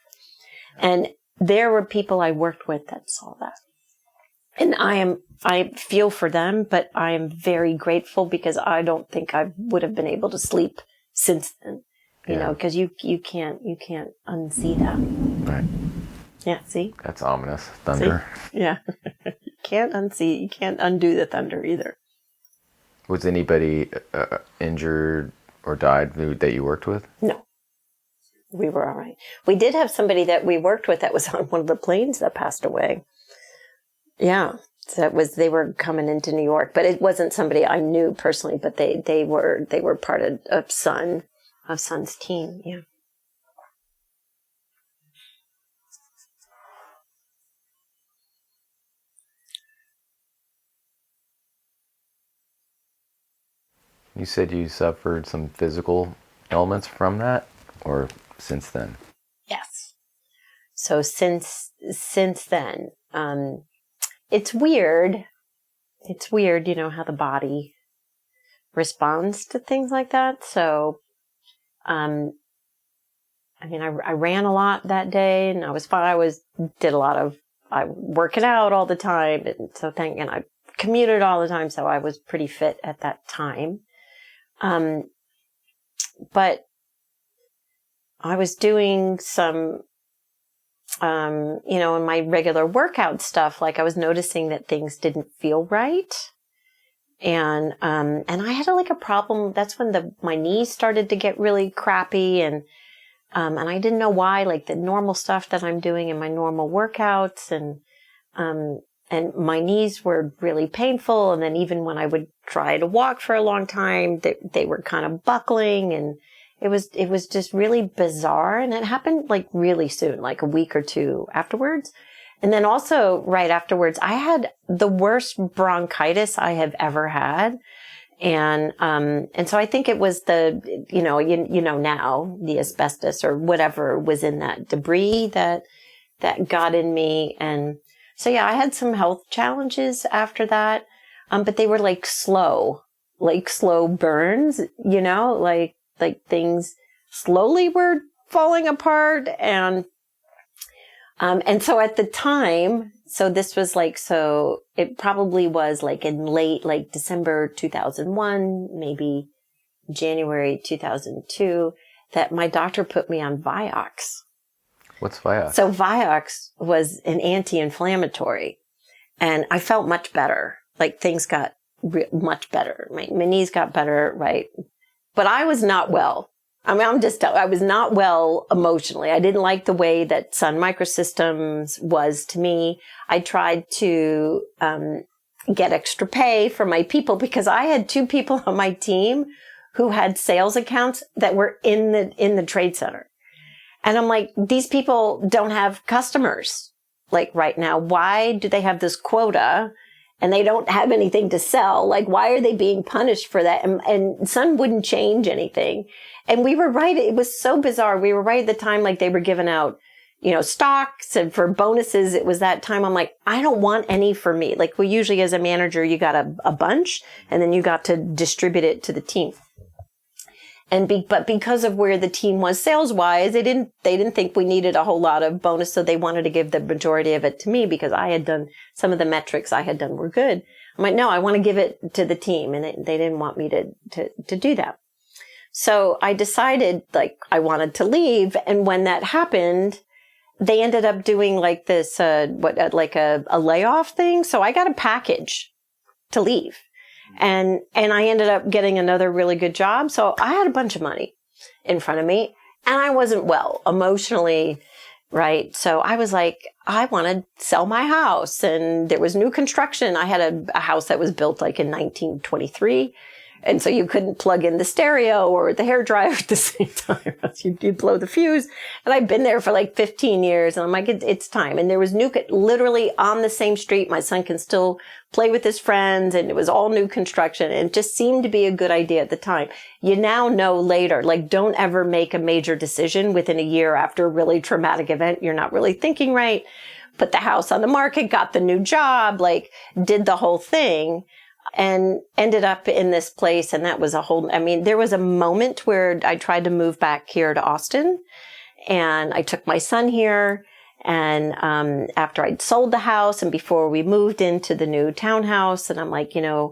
And there were people I worked with that saw that. And I feel for them, but I am very grateful, because I don't think I would have been able to sleep since then, because you can't unsee that. Right. Yeah, see? That's ominous. Thunder. See? Yeah. You can't unsee. You can't undo the thunder either. Was anybody injured or died that you worked with? No. We were all right. We did have somebody that we worked with that was on one of the planes that passed away. Yeah. So they were coming into New York, but it wasn't somebody I knew personally, but they were part of Sun's team. Yeah. You said you suffered some physical ailments from that, or since then? Yes. So since then, it's weird. It's weird, how the body responds to things like that. So, I ran a lot that day, and I was fine. Did a lot of working out all the time, and so I commuted all the time, so I was pretty fit at that time. But I was doing some, in my regular workout stuff, like I was noticing that things didn't feel right. And I had a problem. That's when my knees started to get really crappy, and I didn't know why, the normal stuff that I'm doing in my normal workouts, and my knees were really painful. And then even when I would try to walk for a long time, they were kind of buckling, and it was just really bizarre. And it happened really soon, a week or two afterwards. And then also right afterwards, I had the worst bronchitis I have ever had. And so I think it was now the asbestos or whatever was in that debris that got in me. And so, yeah, I had some health challenges after that. But they were slow burns, like things slowly were falling apart. And so at the time, so this was so it probably was in late, December 2001, maybe January 2002, that my doctor put me on Vioxx. What's Vioxx? So Vioxx was an anti-inflammatory, and I felt much better. Things got much better. My knees got better, right? But I was not well. I was not well emotionally. I didn't like the way that Sun Microsystems was to me. I tried to get extra pay for my people because I had 2 people on my team who had sales accounts that were in the trade center. And I'm like, these people don't have customers right now. Why do they have this quota and they don't have anything to sell? Why are they being punished for that? And Sun wouldn't change anything. And we were right. It was so bizarre. We were right at the time, they were giving out, stocks and for bonuses. It was that time. I'm like, I don't want any for me. Usually as a manager, you got a bunch and then you got to distribute it to the team. But because of where the team was sales wise, they didn't think we needed a whole lot of bonus. So they wanted to give the majority of it to me because I had done some of the metrics I had done were good. I'm like, no, I want to give it to the team. And they didn't want me to do that. So I decided I wanted to leave. And when that happened, they ended up doing this, a layoff thing. So I got a package to leave. And I ended up getting another really good job. So I had a bunch of money in front of me and I wasn't well emotionally, right? So I was like, I want to sell my house. And there was new construction. I had a house that was built in 1923. And so you couldn't plug in the stereo or the hairdryer at the same time. You'd blow the fuse. And I've been there for 15 years. And I'm like, it's time. And there was literally on the same street. My son can still play with his friends. And it was all new construction. And it just seemed to be a good idea at the time. You now know later, don't ever make a major decision within a year after a really traumatic event. You're not really thinking right. Put the house on the market, got the new job, did the whole thing. And ended up in this place. And that was there was a moment where I tried to move back here to Austin and I took my son here. And, after I'd sold the house and before we moved into the new townhouse, and I'm like, I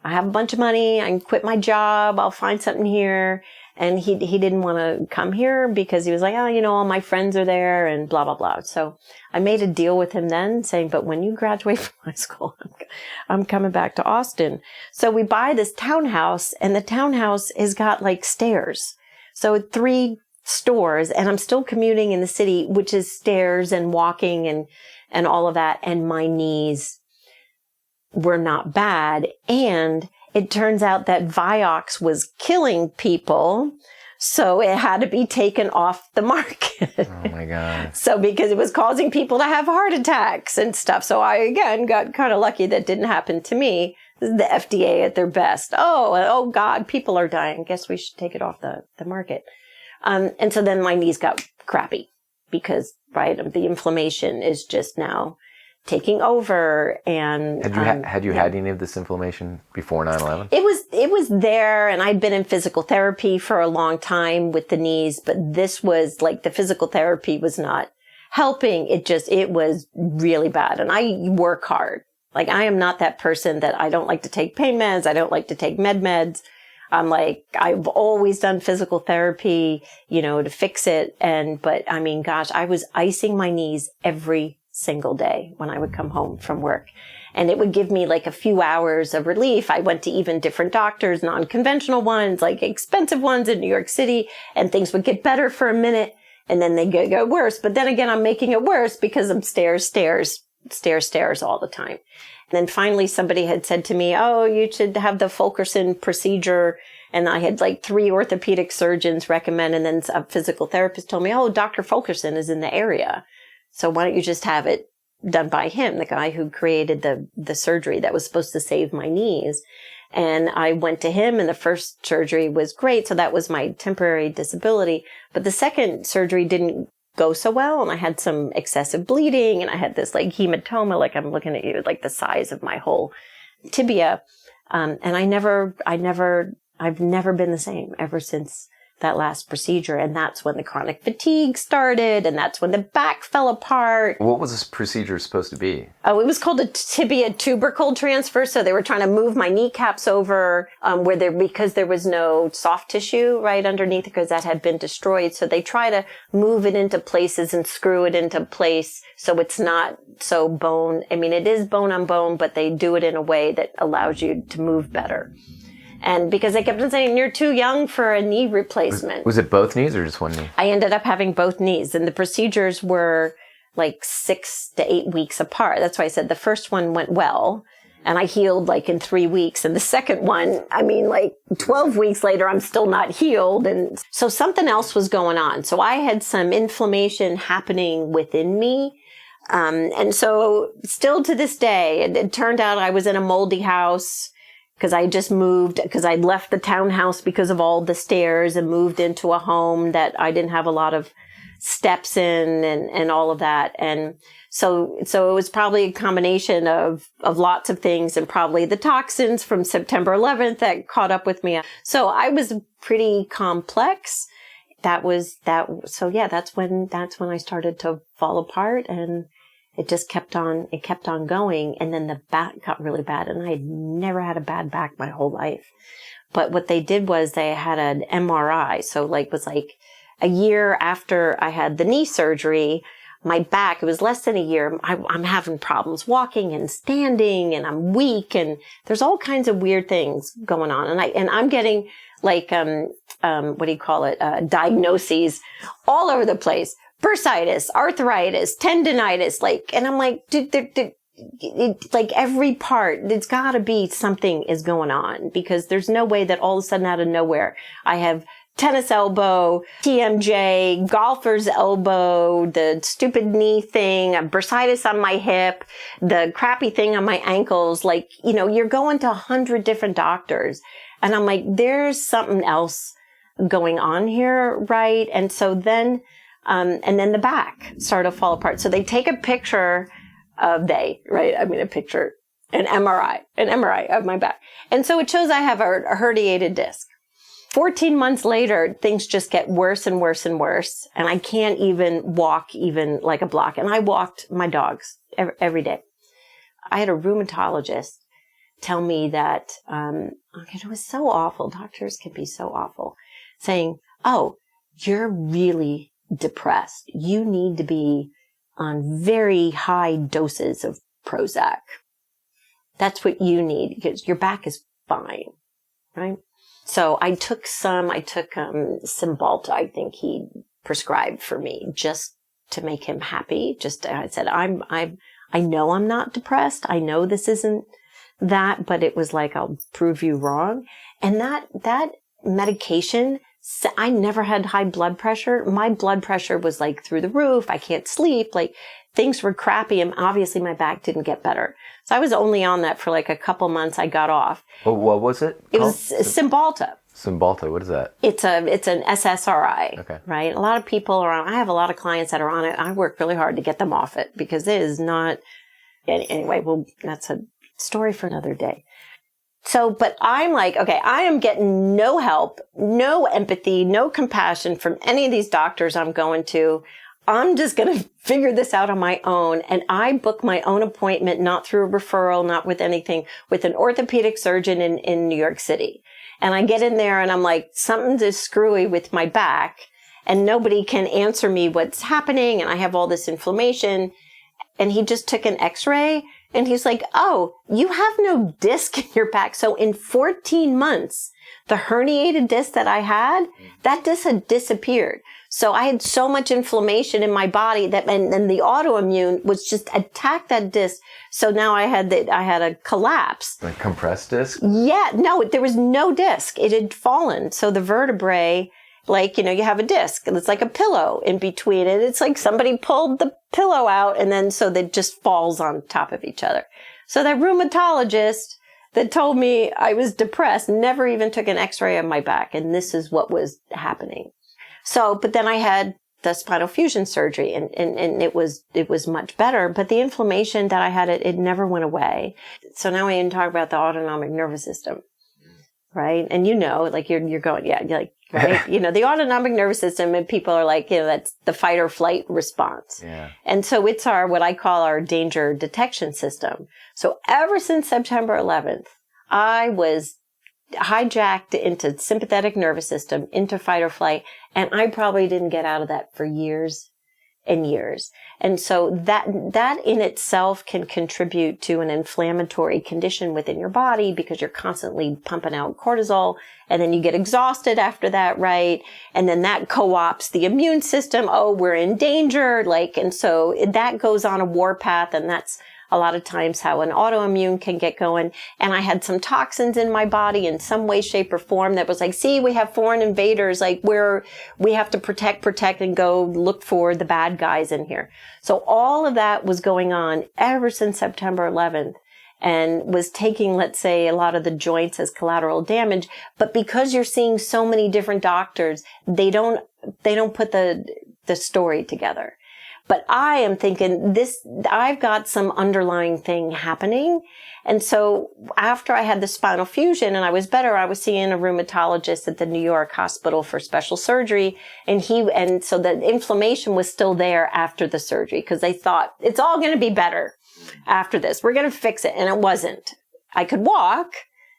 have a bunch of money. I can quit my job. I'll find something here. And he didn't want to come here because he was like, oh, all my friends are there and blah, blah, blah. So I made a deal with him then saying, but when you graduate from high school, I'm coming back to Austin. So we buy this townhouse, and the townhouse has got like stairs. So 3 stores, and I'm still commuting in the city, which is stairs and walking and all of that. And my knees were not bad. And it turns out that Vioxx was killing people, so it had to be taken off the market. Oh my God. So because it was causing people to have heart attacks and stuff. So I, again, got kind of lucky that didn't happen to me. This is the FDA at their best. Oh God, people are dying. Guess we should take it off the market. And so then my knees got crappy because, right, the inflammation is just now taking over. And had you had any of this inflammation before 9/11? It was there, and I'd been in physical therapy for a long time with the knees, but this was like the physical therapy was not helping. It was really bad. And I work hard. Like, I am not that person that I don't like to take pain meds. I don't like to take meds. I'm like, I've always done physical therapy, to fix it. But I mean, gosh, I was icing my knees every single day when I would come home from work. And it would give me like a few hours of relief. I went to even different doctors, non-conventional ones, like expensive ones in New York City, and things would get better for a minute and then they go worse. But then again, I'm making it worse because I'm stairs all the time. And then finally somebody had said to me, oh, you should have the Fulkerson procedure. And I had like 3 orthopedic surgeons recommend, and then a physical therapist told me, oh, Dr. Fulkerson is in the area. So why don't you just have it done by him, the guy who created the surgery that was supposed to save my knees. And I went to him, and the first surgery was great. So that was my temporary disability. But the second surgery didn't go so well. And I had some excessive bleeding, and I had this like hematoma, like I'm looking at you, like the size of my whole tibia. And I've never been the same ever since that last procedure. And that's when the chronic fatigue started, and that's when the back fell apart. What was this procedure supposed to be? Oh, it was called a tibia tubercle transfer. So they were trying to move my kneecaps over because there was no soft tissue right underneath, because that had been destroyed. So they try to move it into places and screw it into place so it's not so bone. I mean, it is bone on bone, but they do it in a way that allows you to move better. And because they kept on saying, you're too young for a knee replacement. Was it both knees or just one knee? I ended up having both knees, and the procedures were like 6 to 8 weeks apart. That's why I said the first one went well, and I healed like in 3 weeks. And the second one, I mean, like 12 weeks later, I'm still not healed. And so something else was going on. So I had some inflammation happening within me. And so still to this day, it turned out I was in a moldy house, because I just moved, because I left the townhouse because of all the stairs and moved into a home that I didn't have a lot of steps in and all of that. And so it was probably a combination of lots of things, and probably the toxins from September 11th that caught up with me. So I was pretty complex. So yeah, that's when I started to fall apart, and it just kept on going. And then the back got really bad, and I had never had a bad back my whole life. But what they did was they had an MRI. So it was like a year after I had the knee surgery, my back, it was less than a year. I'm having problems walking and standing, and I'm weak, and there's all kinds of weird things going on. And I'm getting like, what do you call it? Diagnoses all over the place. Bursitis, arthritis, tendinitis, and I'm like, like every part, it's gotta be something is going on, because there's no way that all of a sudden out of nowhere, I have tennis elbow, TMJ, golfer's elbow, the stupid knee thing, a bursitis on my hip, the crappy thing on my ankles. You're going to 100 different doctors. And I'm like, there's something else going on here, right? And so then, and then the back started to fall apart. So they take a picture an MRI of my back. And so it shows I have a herniated disc. 14 months later, things just get worse and worse and worse. And I can't even walk even like a block. And I walked my dogs every day. I had a rheumatologist tell me that, it was so awful. Doctors can be so awful. saying, oh, you're really depressed. You need to be on very high doses of Prozac. That's what you need because your back is fine, right? So I took Cymbalta, I think he prescribed for me just to make him happy. I said, I know I'm not depressed. I know this isn't that, but it was like, I'll prove you wrong. And that medication, I never had high blood pressure. My blood pressure was like through the roof. I can't sleep. Like things were crappy. And obviously my back didn't get better. So I was only on that for like a couple months. I got off. Well, what was it? It was Cymbalta. Cymbalta, what is that? It's an SSRI, okay. Right? A lot of people are on, I have a lot of clients that are on it. I work really hard to get them off it because it is not, anyway, well, that's a story for another day. So, but I'm like, okay, I am getting no help, no empathy, no compassion from any of these doctors I'm going to. I'm just going to figure this out on my own. And I booked my own appointment, not through a referral, not with anything, with an orthopedic surgeon in New York City. And I get in there and I'm like, something's is screwy with my back and nobody can answer me what's happening. And I have all this inflammation. And he just took an x-ray and he's like, oh, you have no disc in your back. So in 14 months, the herniated disc that I had, that disc had disappeared. So I had so much inflammation in my body that, and the autoimmune was just attacked that disc. So now I had a collapse. Like compressed disc? Yeah, no, there was no disc. It had fallen. So the vertebrae, like, you have a disc and it's like a pillow in between it. It's like somebody pulled the pillow out and then so that just falls on top of each other. So that rheumatologist that told me I was depressed never even took an x-ray of my back. And this is what was happening. So, but then I had the spinal fusion surgery and it was much better, but the inflammation that I had, it never went away. So now we can talk about the autonomic nervous system, right? And like you're going, yeah, you're like, right? The autonomic nervous system and people are like, that's the fight or flight response. Yeah. And so it's what I call our danger detection system. So ever since September 11th, I was hijacked into sympathetic nervous system, into fight or flight. And I probably didn't get out of that for years and years. And so that in itself can contribute to an inflammatory condition within your body because you're constantly pumping out cortisol and then you get exhausted after that, right? And then that co-opts the immune system. Oh, we're in danger. And so that goes on a warpath and that's a lot of times how an autoimmune can get going. And I had some toxins in my body in some way, shape, or form that was like, see, we have foreign invaders, like we have to protect and go look for the bad guys in here. So all of that was going on ever since September 11th and was taking, let's say, a lot of the joints as collateral damage. But because you're seeing so many different doctors, they don't put the story together. But I am thinking I've got some underlying thing happening. And so after I had the spinal fusion and I was better, I was seeing a rheumatologist at the New York Hospital for Special Surgery. And so the inflammation was still there after the surgery because they thought it's all going to be better after this. We're going to fix it. And it wasn't. I could walk.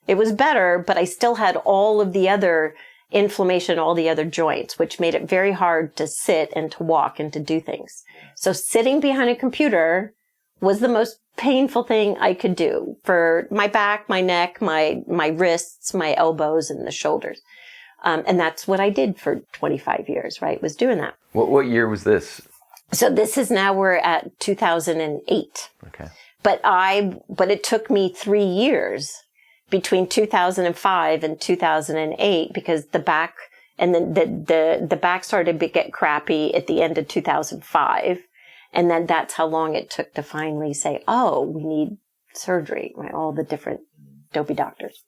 It was better, but I still had all of the other inflammation, all the other joints, which made it very hard to sit and to walk and to do things. So sitting behind a computer was the most painful thing I could do for my back, my neck, my wrists, my elbows, and the shoulders. And that's what I did for 25 years, right? Was doing that. What year was this? So this is now we're at 2008. Okay. But it took me 3 years between 2005 and 2008 because the back and then the back started to get crappy at the end of 2005. And then that's how long it took to finally say, oh, we need surgery, right? All the different dopey doctors.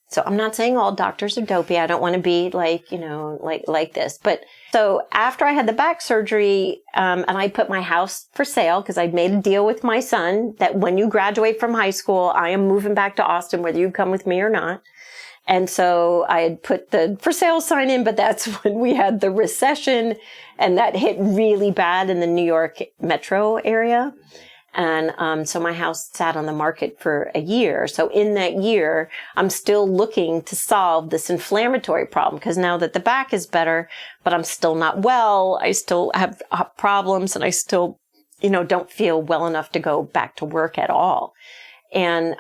So I'm not saying all doctors are dopey. I don't want to be like this. But so after I had the back surgery, and I put my house for sale because I'd made a deal with my son that when you graduate from high school, I am moving back to Austin, whether you come with me or not. And so I had put the for sale sign in, but that's when we had the recession and that hit really bad in the New York metro area. And so my house sat on the market for a year. So in that year, I'm still looking to solve this inflammatory problem, because now that the back is better, but I'm still not well, I still have problems, and I still, don't feel well enough to go back to work at all. And,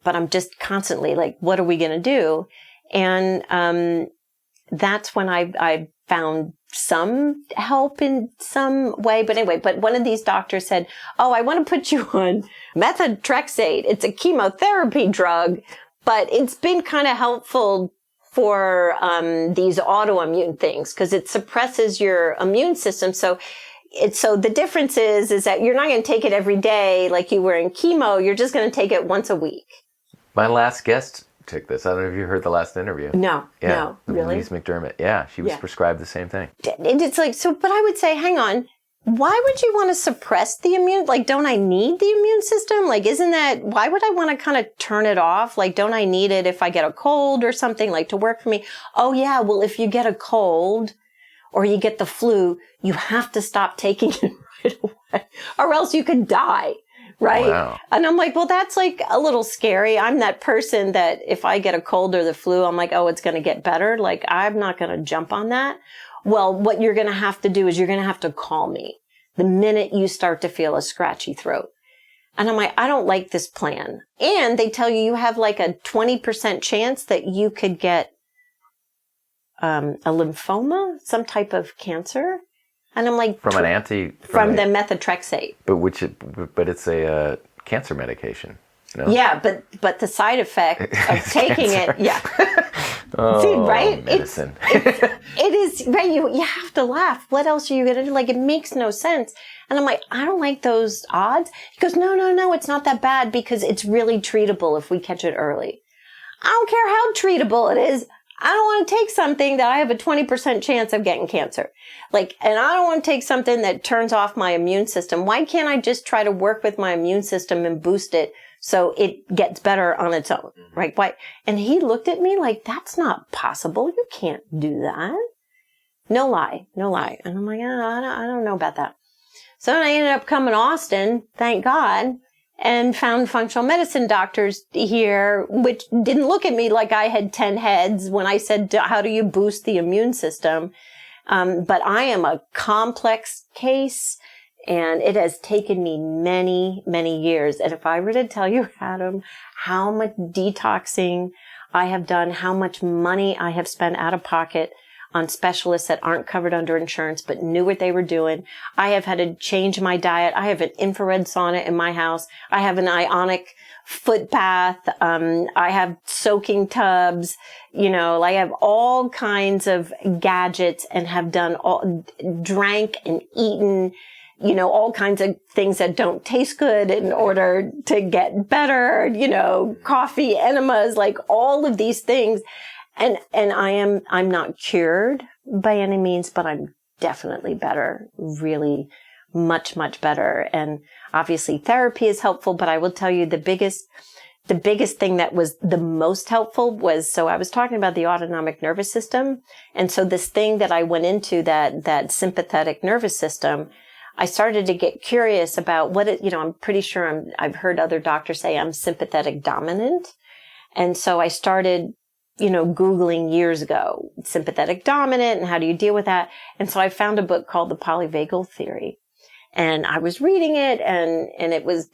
but I'm just constantly like, what are we going to do? And, that's when I found some help in some way. But anyway, one of these doctors said, oh, I want to put you on methotrexate. It's a chemotherapy drug, but it's been kind of helpful for these autoimmune things because it suppresses your immune system. So the difference is that you're not going to take it every day like you were in chemo. You're just going to take it once a week. My last guest took this. I don't know if you heard the last interview. No, really? Louise McDermott. Yeah, she was prescribed the same thing. It's like, but I would say, hang on, why would you want to suppress the immune? Like, don't I need the immune system? Like, why would I want to kind of turn it off? Like, don't I need it if I get a cold or something, like, to work for me? Oh, yeah, well, if you get a cold or you get the flu, you have to stop taking it right away, or else you could die. Right. Wow. And I'm like, well, that's like a little scary. I'm that person that if I get a cold or the flu, I'm like, oh, it's going to get better. Like, I'm not going to jump on that. Well, what you're going to have to do is you're going to have to call me the minute you start to feel a scratchy throat. And I'm like, I don't like this plan. And they tell you have like a 20% chance that you could get a lymphoma, some type of cancer. And I'm like, from the methotrexate. But it's a cancer medication. No? Yeah, but the side effect of taking it, yeah. Oh, see, right? Medicine. It is, right? You have to laugh. What else are you going to do? Like, it makes no sense. And I'm like, I don't like those odds. He goes, no, it's not that bad because it's really treatable if we catch it early. I don't care how treatable it is. I don't want to take something that I have a 20% chance of getting cancer. Like, and I don't want to take something that turns off my immune system. Why can't I just try to work with my immune system and boost it so it gets better on its own? Right? Why? And he looked at me like, that's not possible. You can't do that. No lie. And I'm like, I don't know about that. So then I ended up coming to Austin, thank God, and found functional medicine doctors here, which didn't look at me like I had 10 heads when I said, how do you boost the immune system? But I am a complex case, and it has taken me many, many years. And if I were to tell you, Adam, how much detoxing I have done, how much money I have spent out of pocket on specialists that aren't covered under insurance, but knew what they were doing. I have had to change my diet. I have an infrared sauna in my house. I have an ionic foot bath. I have soaking tubs. I have all kinds of gadgets and have drank and eaten, all kinds of things that don't taste good in order to get better, coffee, enemas, like all of these things. And I'm not cured by any means, but I'm definitely better, really much, much better. And obviously therapy is helpful, but I will tell you the biggest thing that was the most helpful was, so I was talking about the autonomic nervous system. And so this thing that I went into, that sympathetic nervous system, I started to get curious about I'm pretty sure I've heard other doctors say I'm sympathetic dominant. And so I started Googling years ago, sympathetic dominant and how do you deal with that? And so I found a book called The Polyvagal Theory. And I was reading it and it was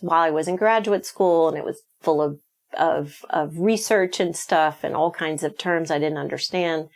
while I was in graduate school, and it was full of research and stuff and all kinds of terms I didn't understand.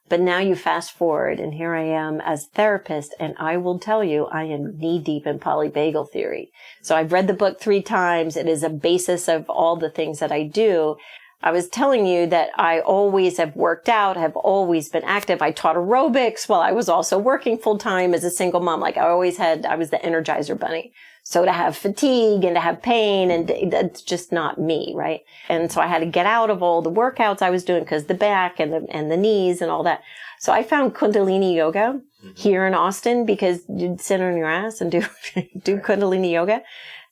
But now you fast forward and here I am as a therapist, and I will tell you, I am knee deep in polyvagal theory. So I've read the book 3 times. It is a basis of all the things that I do. I was telling you that I always have worked out, have always been active. I taught aerobics while I was also working full time as a single mom. Like I was the Energizer bunny. So to have fatigue and to have pain, and that's just not me, right? And so I had to get out of all the workouts I was doing because the back and the knees and all that. So I found Kundalini yoga here in Austin, because you'd sit on your ass and do Kundalini yoga.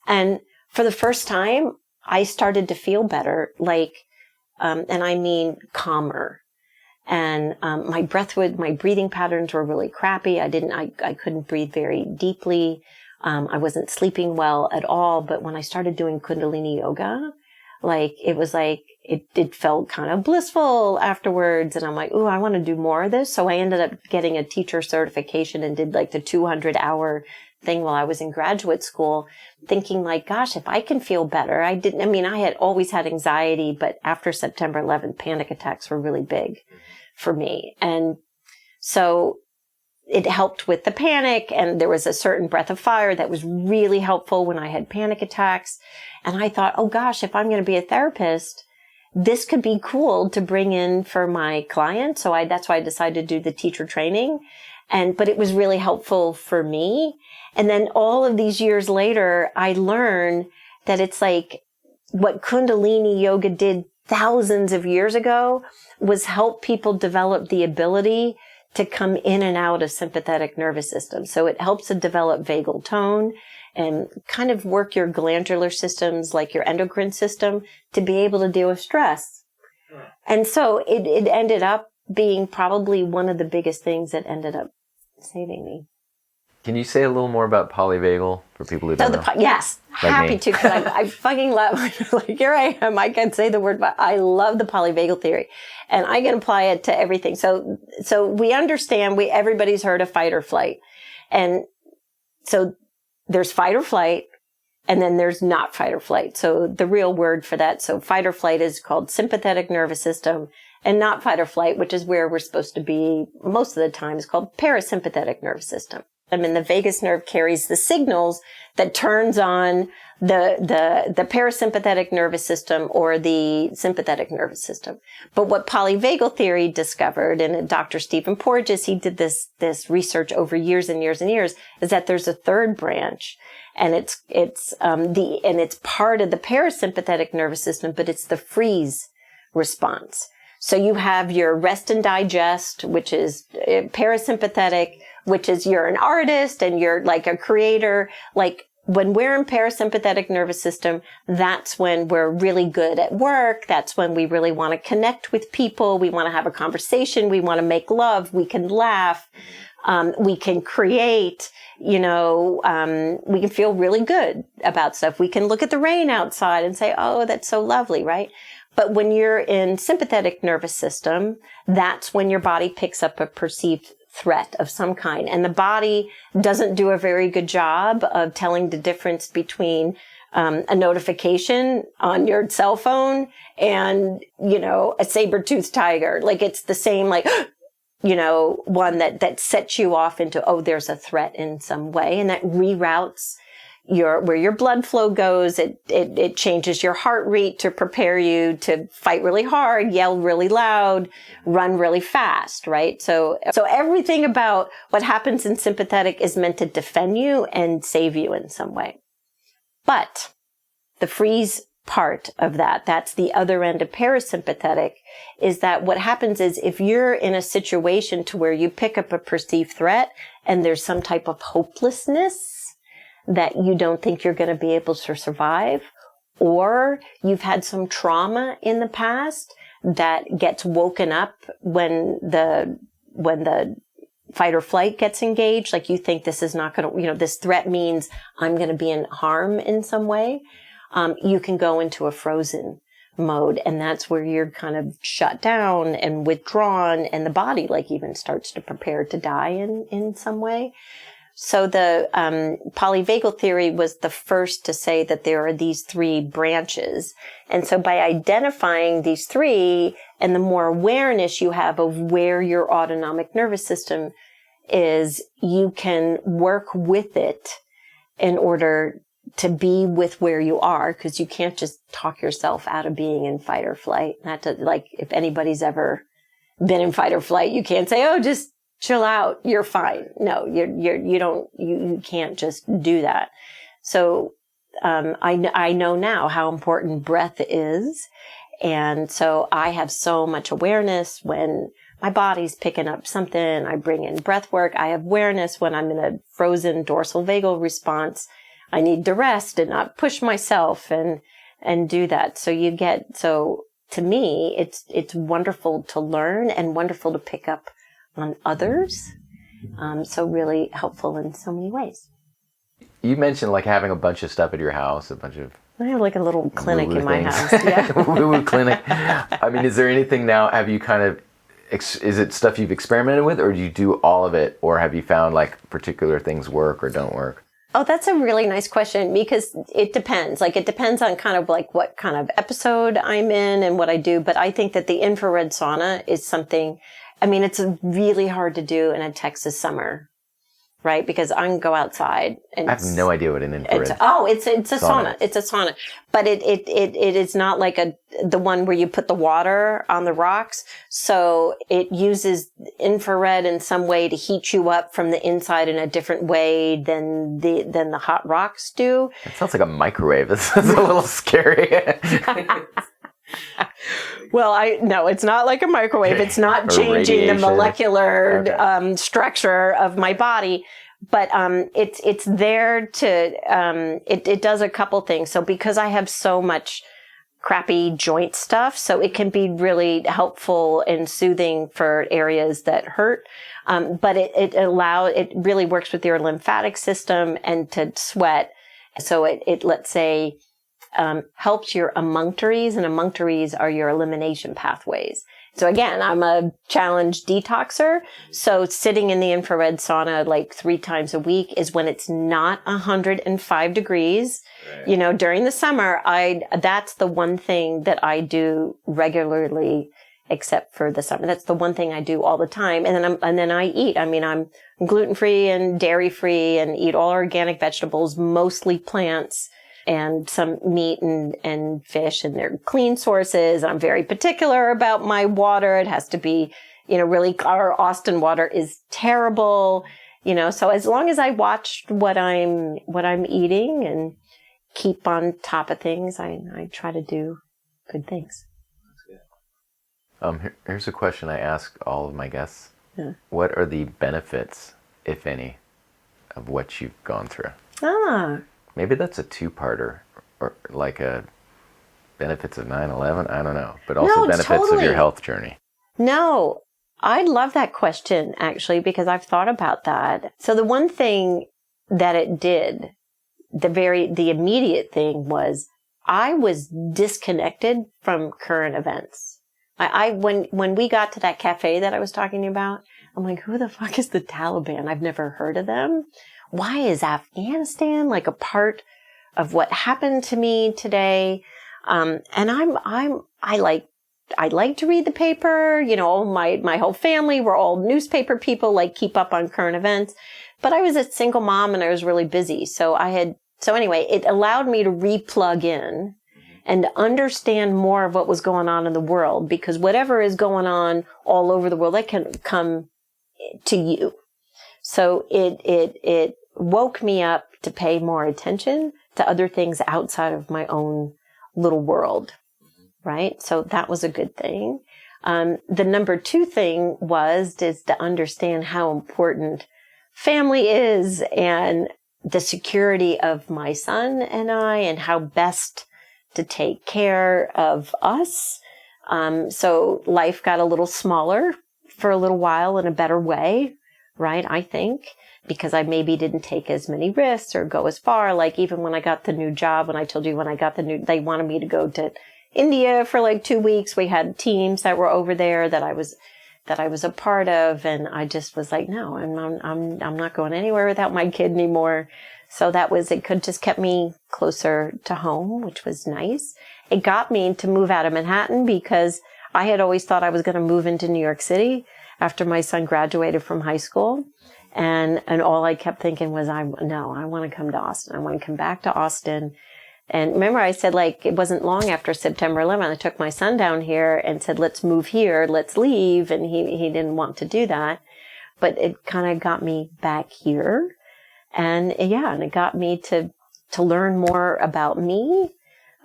And for the first time, I started to feel better, like, and I mean calmer. And my breathing patterns were really crappy. I couldn't breathe very deeply. I wasn't sleeping well at all. But when I started doing Kundalini yoga, it felt kind of blissful afterwards. And I'm like, ooh, I want to do more of this. So I ended up getting a teacher certification and did like the 200-hour thing while I was in graduate school, thinking like, gosh, if I can feel better. I had always had anxiety, but after September 11th, panic attacks were really big for me. And so it helped with the panic. And there was a certain breath of fire that was really helpful when I had panic attacks. And I thought, oh gosh, if I'm going to be a therapist, this could be cool to bring in for my clients. So that's why I decided to do the teacher training. But it was really helpful for me. And then all of these years later, I learned that it's like what Kundalini yoga did thousands of years ago was help people develop the ability to come in and out of sympathetic nervous system. So it helps to develop vagal tone and kind of work your glandular systems, like your endocrine system, to be able to deal with stress. And so it ended up being probably one of the biggest things that ended up saving me. Can you say a little more about polyvagal for people who don't know? Yes, like happy to, because I fucking love, like, here I am, I can say the word, but I love the polyvagal theory, and I can apply it to everything. So we understand, everybody's heard of fight or flight. And so there's fight or flight, and then there's not fight or flight. So the real word for that, so fight or flight is called sympathetic nervous system, and not fight or flight, which is where we're supposed to be most of the time, is called parasympathetic nervous system. The vagus nerve carries the signals that turns on the parasympathetic nervous system or the sympathetic nervous system. But what polyvagal theory discovered, and Dr. Stephen Porges, he did this research over years and years and years, is that there's a third branch, and it's part of the parasympathetic nervous system, but it's the freeze response. So you have your rest and digest, which is parasympathetic, which is you're an artist and you're like a creator. Like when we're in parasympathetic nervous system, that's when we're really good at work. That's when we really want to connect with people. We want to have a conversation. We want to make love. We can laugh. We can create, we can feel really good about stuff. We can look at the rain outside and say, oh, that's so lovely, right? But when you're in sympathetic nervous system, that's when your body picks up a perceived threat of some kind. And the body doesn't do a very good job of telling the difference between a notification on your cell phone and, a saber-toothed tiger. Like it's the same, like, one that sets you off into, oh, there's a threat in some way. And that reroutes where your blood flow goes. It changes your heart rate to prepare you to fight really hard, yell really loud, run really fast, right? So everything about what happens in sympathetic is meant to defend you and save you in some way. But the freeze part of that's the other end of parasympathetic, is that what happens is if you're in a situation to where you pick up a perceived threat and there's some type of hopelessness that you don't think you're going to be able to survive, or you've had some trauma in the past that gets woken up when the fight or flight gets engaged, like you think this is not going to, this threat means I'm going to be in harm in some way, you can go into a frozen mode, and that's where you're kind of shut down and withdrawn, and the body like even starts to prepare to die in some way. So the polyvagal theory was the first to say that there are these three branches. And so by identifying these three, and the more awareness you have of where your autonomic nervous system is, you can work with it in order to be with where you are, because you can't just talk yourself out of being in fight or flight. If anybody's ever been in fight or flight, you can't say, oh, just chill out, you're fine. No, you can't just do that. So, I know now how important breath is. And so I have so much awareness when my body's picking up something. I bring in breath work. I have awareness when I'm in a frozen dorsal vagal response. I need to rest and not push myself and do that. So to me, it's wonderful to learn and wonderful to pick up on others. So really helpful in so many ways. You mentioned like having a bunch of stuff at your house, a bunch of... I have like a little clinic in my house. Yeah. Woo-woo clinic. I mean, is there anything now, have you kind of, is it stuff you've experimented with, or do you do all of it, or have you found like particular things work or don't work? Oh, that's a really nice question, because it depends. Like, it depends on kind of like what kind of episode I'm in and what I do. But I think that the infrared sauna is something, I mean, it's really hard to do in a Texas summer, right? Because I can go outside and... I have no idea what an infrared... It's a sauna. It's a sauna. But it is not like the one where you put the water on the rocks. So it uses infrared in some way to heat you up from the inside in a different way than the hot rocks do. It sounds like a microwave. It's a little scary. Well, no, it's not like a microwave. It's not changing the molecular structure of my body, but it's there to it does a couple things. So because I have so much crappy joint stuff, so it can be really helpful and soothing for areas that hurt. But it really works with your lymphatic system and to sweat. So it let's say helps your emunctories, and emunctories are your elimination pathways. So again, I'm a challenge detoxer. So sitting in the infrared sauna like 3 times a week is when it's not 105 degrees. Right. You know, during the summer, that's the one thing that I do regularly, except for the summer. That's the one thing I do all the time. And then I eat. I mean, I'm gluten-free and dairy-free and eat all organic vegetables, mostly plants, and some meat and fish, and they're clean sources. I'm very particular about my water. It has to be, really, our Austin water is terrible, so as long as I watch what I'm eating and keep on top of things, I try to do good things. Here's a question I ask all of my guests. Yeah. What are the benefits, if any, of what you've gone through? Maybe that's a 2-parter, or like a benefits of 9/11. I don't know, but also benefits of your health journey. No, I love that question, actually, because I've thought about that. So the one thing that it did, the immediate thing was I was disconnected from current events. When we got to that cafe that I was talking about, I'm like, who the fuck is the Taliban? I've never heard of them. Why is Afghanistan like a part of what happened to me today? And I like to read the paper. My whole family, we're all newspaper people, like keep up on current events. But I was a single mom and I was really busy. So anyway, it allowed me to replug in and understand more of what was going on in the world, because whatever is going on all over the world, that can come to you. So it woke me up to pay more attention to other things outside of my own little world, right? So that was a good thing. The number 2 thing is to understand how important family is, and the security of my son and I, and how best to take care of us. So life got a little smaller for a little while in a better way, right? I think, because I maybe didn't take as many risks or go as far. Like even when I got the new job, when I told you they wanted me to go to India for like 2 weeks. We had teams that were over there that I was a part of. And I just was like, no, I'm not going anywhere without my kid anymore. So it could just kept me closer to home, which was nice. It got me to move out of Manhattan because I had always thought I was going to move into New York City after my son graduated from high school. And all I kept thinking was, I want to come to Austin. I want to come back to Austin. And remember I said, like, it wasn't long after September 11th, I took my son down here and said, let's move here, let's leave. And he didn't want to do that. But it kind of got me back here. And it got me to learn more about me,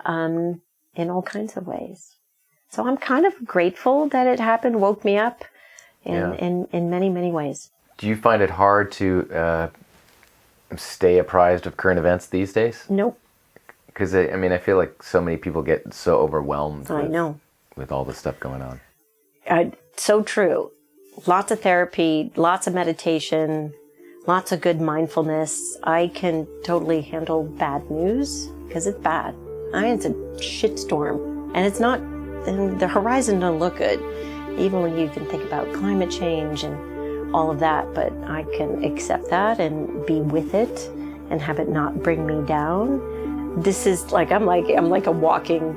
in all kinds of ways. So I'm kind of grateful that it happened, woke me up in many, many ways. Do you find it hard to stay apprised of current events these days? Nope. Because, I feel like so many people get so overwhelmed with all the stuff going on. So true. Lots of therapy, lots of meditation, lots of good mindfulness. I can totally handle bad news because it's bad. I mean, it's a shitstorm, and it's not, and the horizon doesn't look good, even when you can think about climate change and all of that, but I can accept that and be with it and have it not bring me down. This is like, I'm like a walking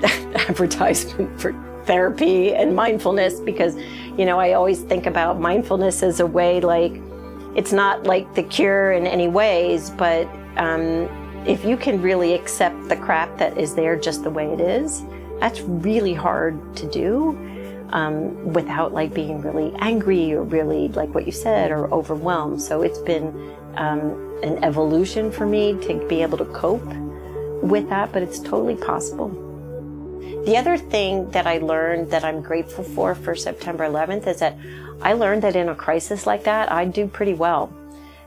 advertisement for therapy and mindfulness, because, you know, I always think about mindfulness as a way, like, it's not like the cure in any ways, but if you can really accept the crap that is there just the way it is, that's really hard to do without like being really angry or really, like what you said, or overwhelmed. So it's been an evolution for me to be able to cope with that, but it's totally possible. The other thing that I learned that I'm grateful for September 11th is that I learned that in a crisis like that, I do pretty well.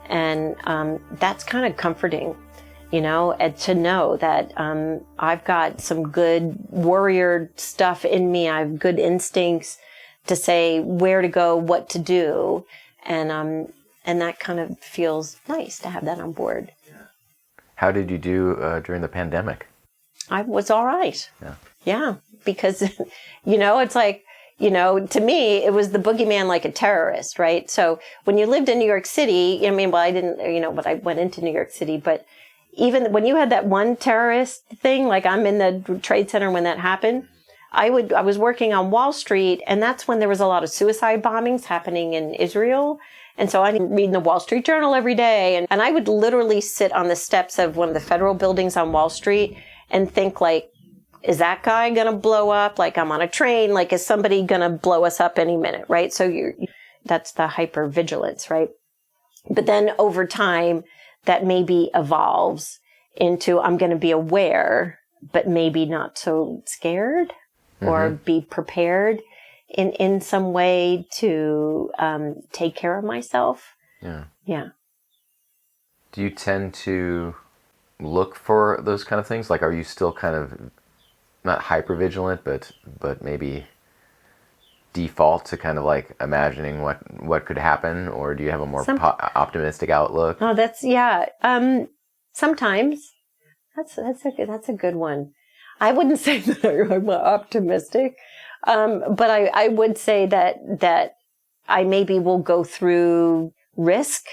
And that's kind of comforting, you know, and to know that I've got some good warrior stuff in me. I have good instincts to say where to go, what to do. And that kind of feels nice to have that on board. How did you do during the pandemic? I was all right. Yeah. Yeah, because, you know, it's like, you know, to me, it was the boogeyman like a terrorist, right? So when you lived in New York City, I mean, well, I didn't, you know, but I went into New York City, but even when you had that one terrorist thing, like I'm in the Trade Center when that happened, I was working on Wall Street, and that's when there was a lot of suicide bombings happening in Israel. And so I'm reading the Wall Street Journal every day, and I would literally sit on the steps of one of the federal buildings on Wall Street and think, like, is that guy going to blow up? Like, I'm on a train. Like, is somebody going to blow us up any minute, right? So that's the hypervigilance, right? But then over time, that maybe evolves into, I'm going to be aware, but maybe not so scared, or be prepared in some way to take care of myself. Yeah. Yeah. Do you tend to look for those kind of things? Like, are you still kind of not hyper vigilant, but maybe default to kind of like imagining what could happen, or do you have a more optimistic outlook? Oh, that's, yeah. Sometimes that's a good one. I wouldn't say that I'm optimistic, but I would say that I maybe will go through risk,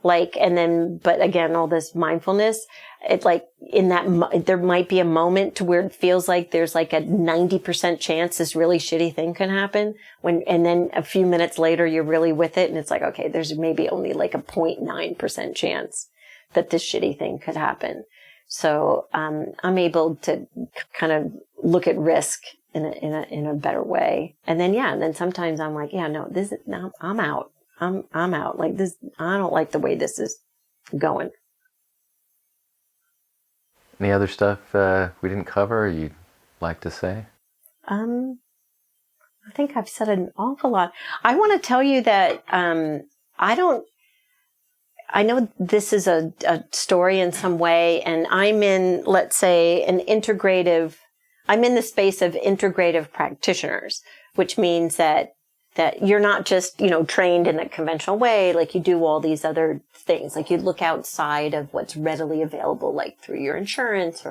like, and then, but again, all this mindfulness, it like in that, there might be a moment to where it feels like there's like a 90% chance this really shitty thing can happen, and then a few minutes later you're really with it, and it's like, okay, there's maybe only like a 0.9% chance that this shitty thing could happen. So, I'm able to kind of look at risk in a better way. And then, yeah, and then sometimes I'm like, yeah, no, I'm out. I'm out. Like this, I don't like the way this is going. Any other stuff we didn't cover you'd like to say? I think I've said an awful lot. I want to tell you that I know this is a story in some way, and I'm in, let's say, I'm in the space of integrative practitioners, which means that you're not just, you know, trained in a conventional way, like you do all these other things, like you look outside of what's readily available, like through your insurance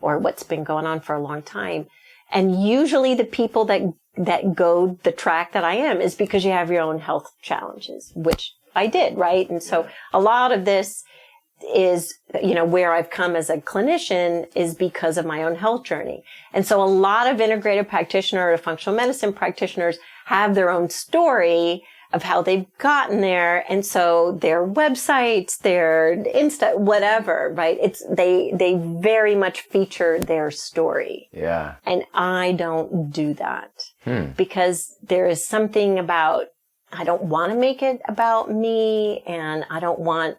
or what's been going on for a long time. And usually the people that go the track that I am is because you have your own health challenges, which I did, right? And so a lot of this is, you know, where I've come as a clinician is because of my own health journey. And so a lot of integrative practitioner or functional medicine practitioners have their own story of how they've gotten there. And so their websites, their Insta, whatever, right? They very much feature their story. Yeah. And I don't do that because there is something about, I don't want to make it about me, and I don't want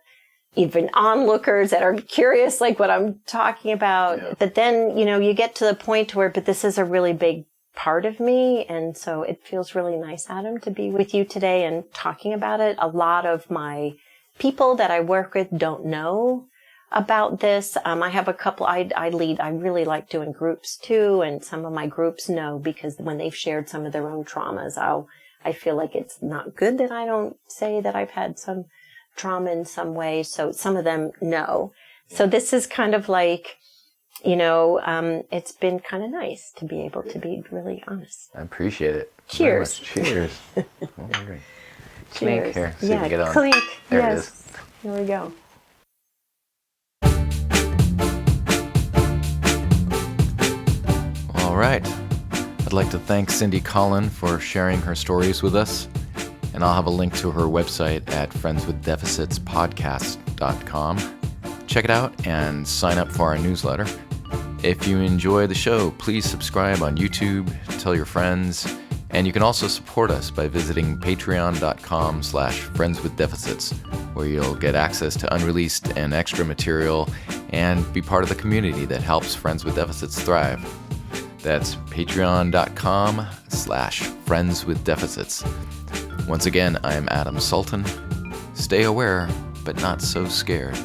even onlookers that are curious, like what I'm talking about. Yeah. But then, you know, you get to the point where, but this is a really big part of me. And so it feels really nice, Adam, to be with you today and talking about it. A lot of my people that I work with don't know about this. I have a couple, I really like doing groups too. And some of my groups know because when they've shared some of their own traumas, I feel like it's not good that I don't say that I've had some trauma in some way. So some of them know. So this is kind of like, it's been kind of nice to be able to be really honest. I appreciate it. Cheers. Cheers. Cheers. Clink here. So you can get on. Clink. There Yes. it is. Here we go. All right. I'd like to thank Cyndi Collen for sharing her stories with us. And I'll have a link to her website at friendswithdefицitspodcast.com. Check it out and sign up for our newsletter. If you enjoy the show, please subscribe on YouTube, tell your friends, and you can also support us by visiting patreon.com/friendswithdeficits, where you'll get access to unreleased and extra material and be part of the community that helps Friends with Deficits thrive. That's patreon.com/friendswithdeficits. Once again, I'm Adam Sultan. Stay aware, but not so scared.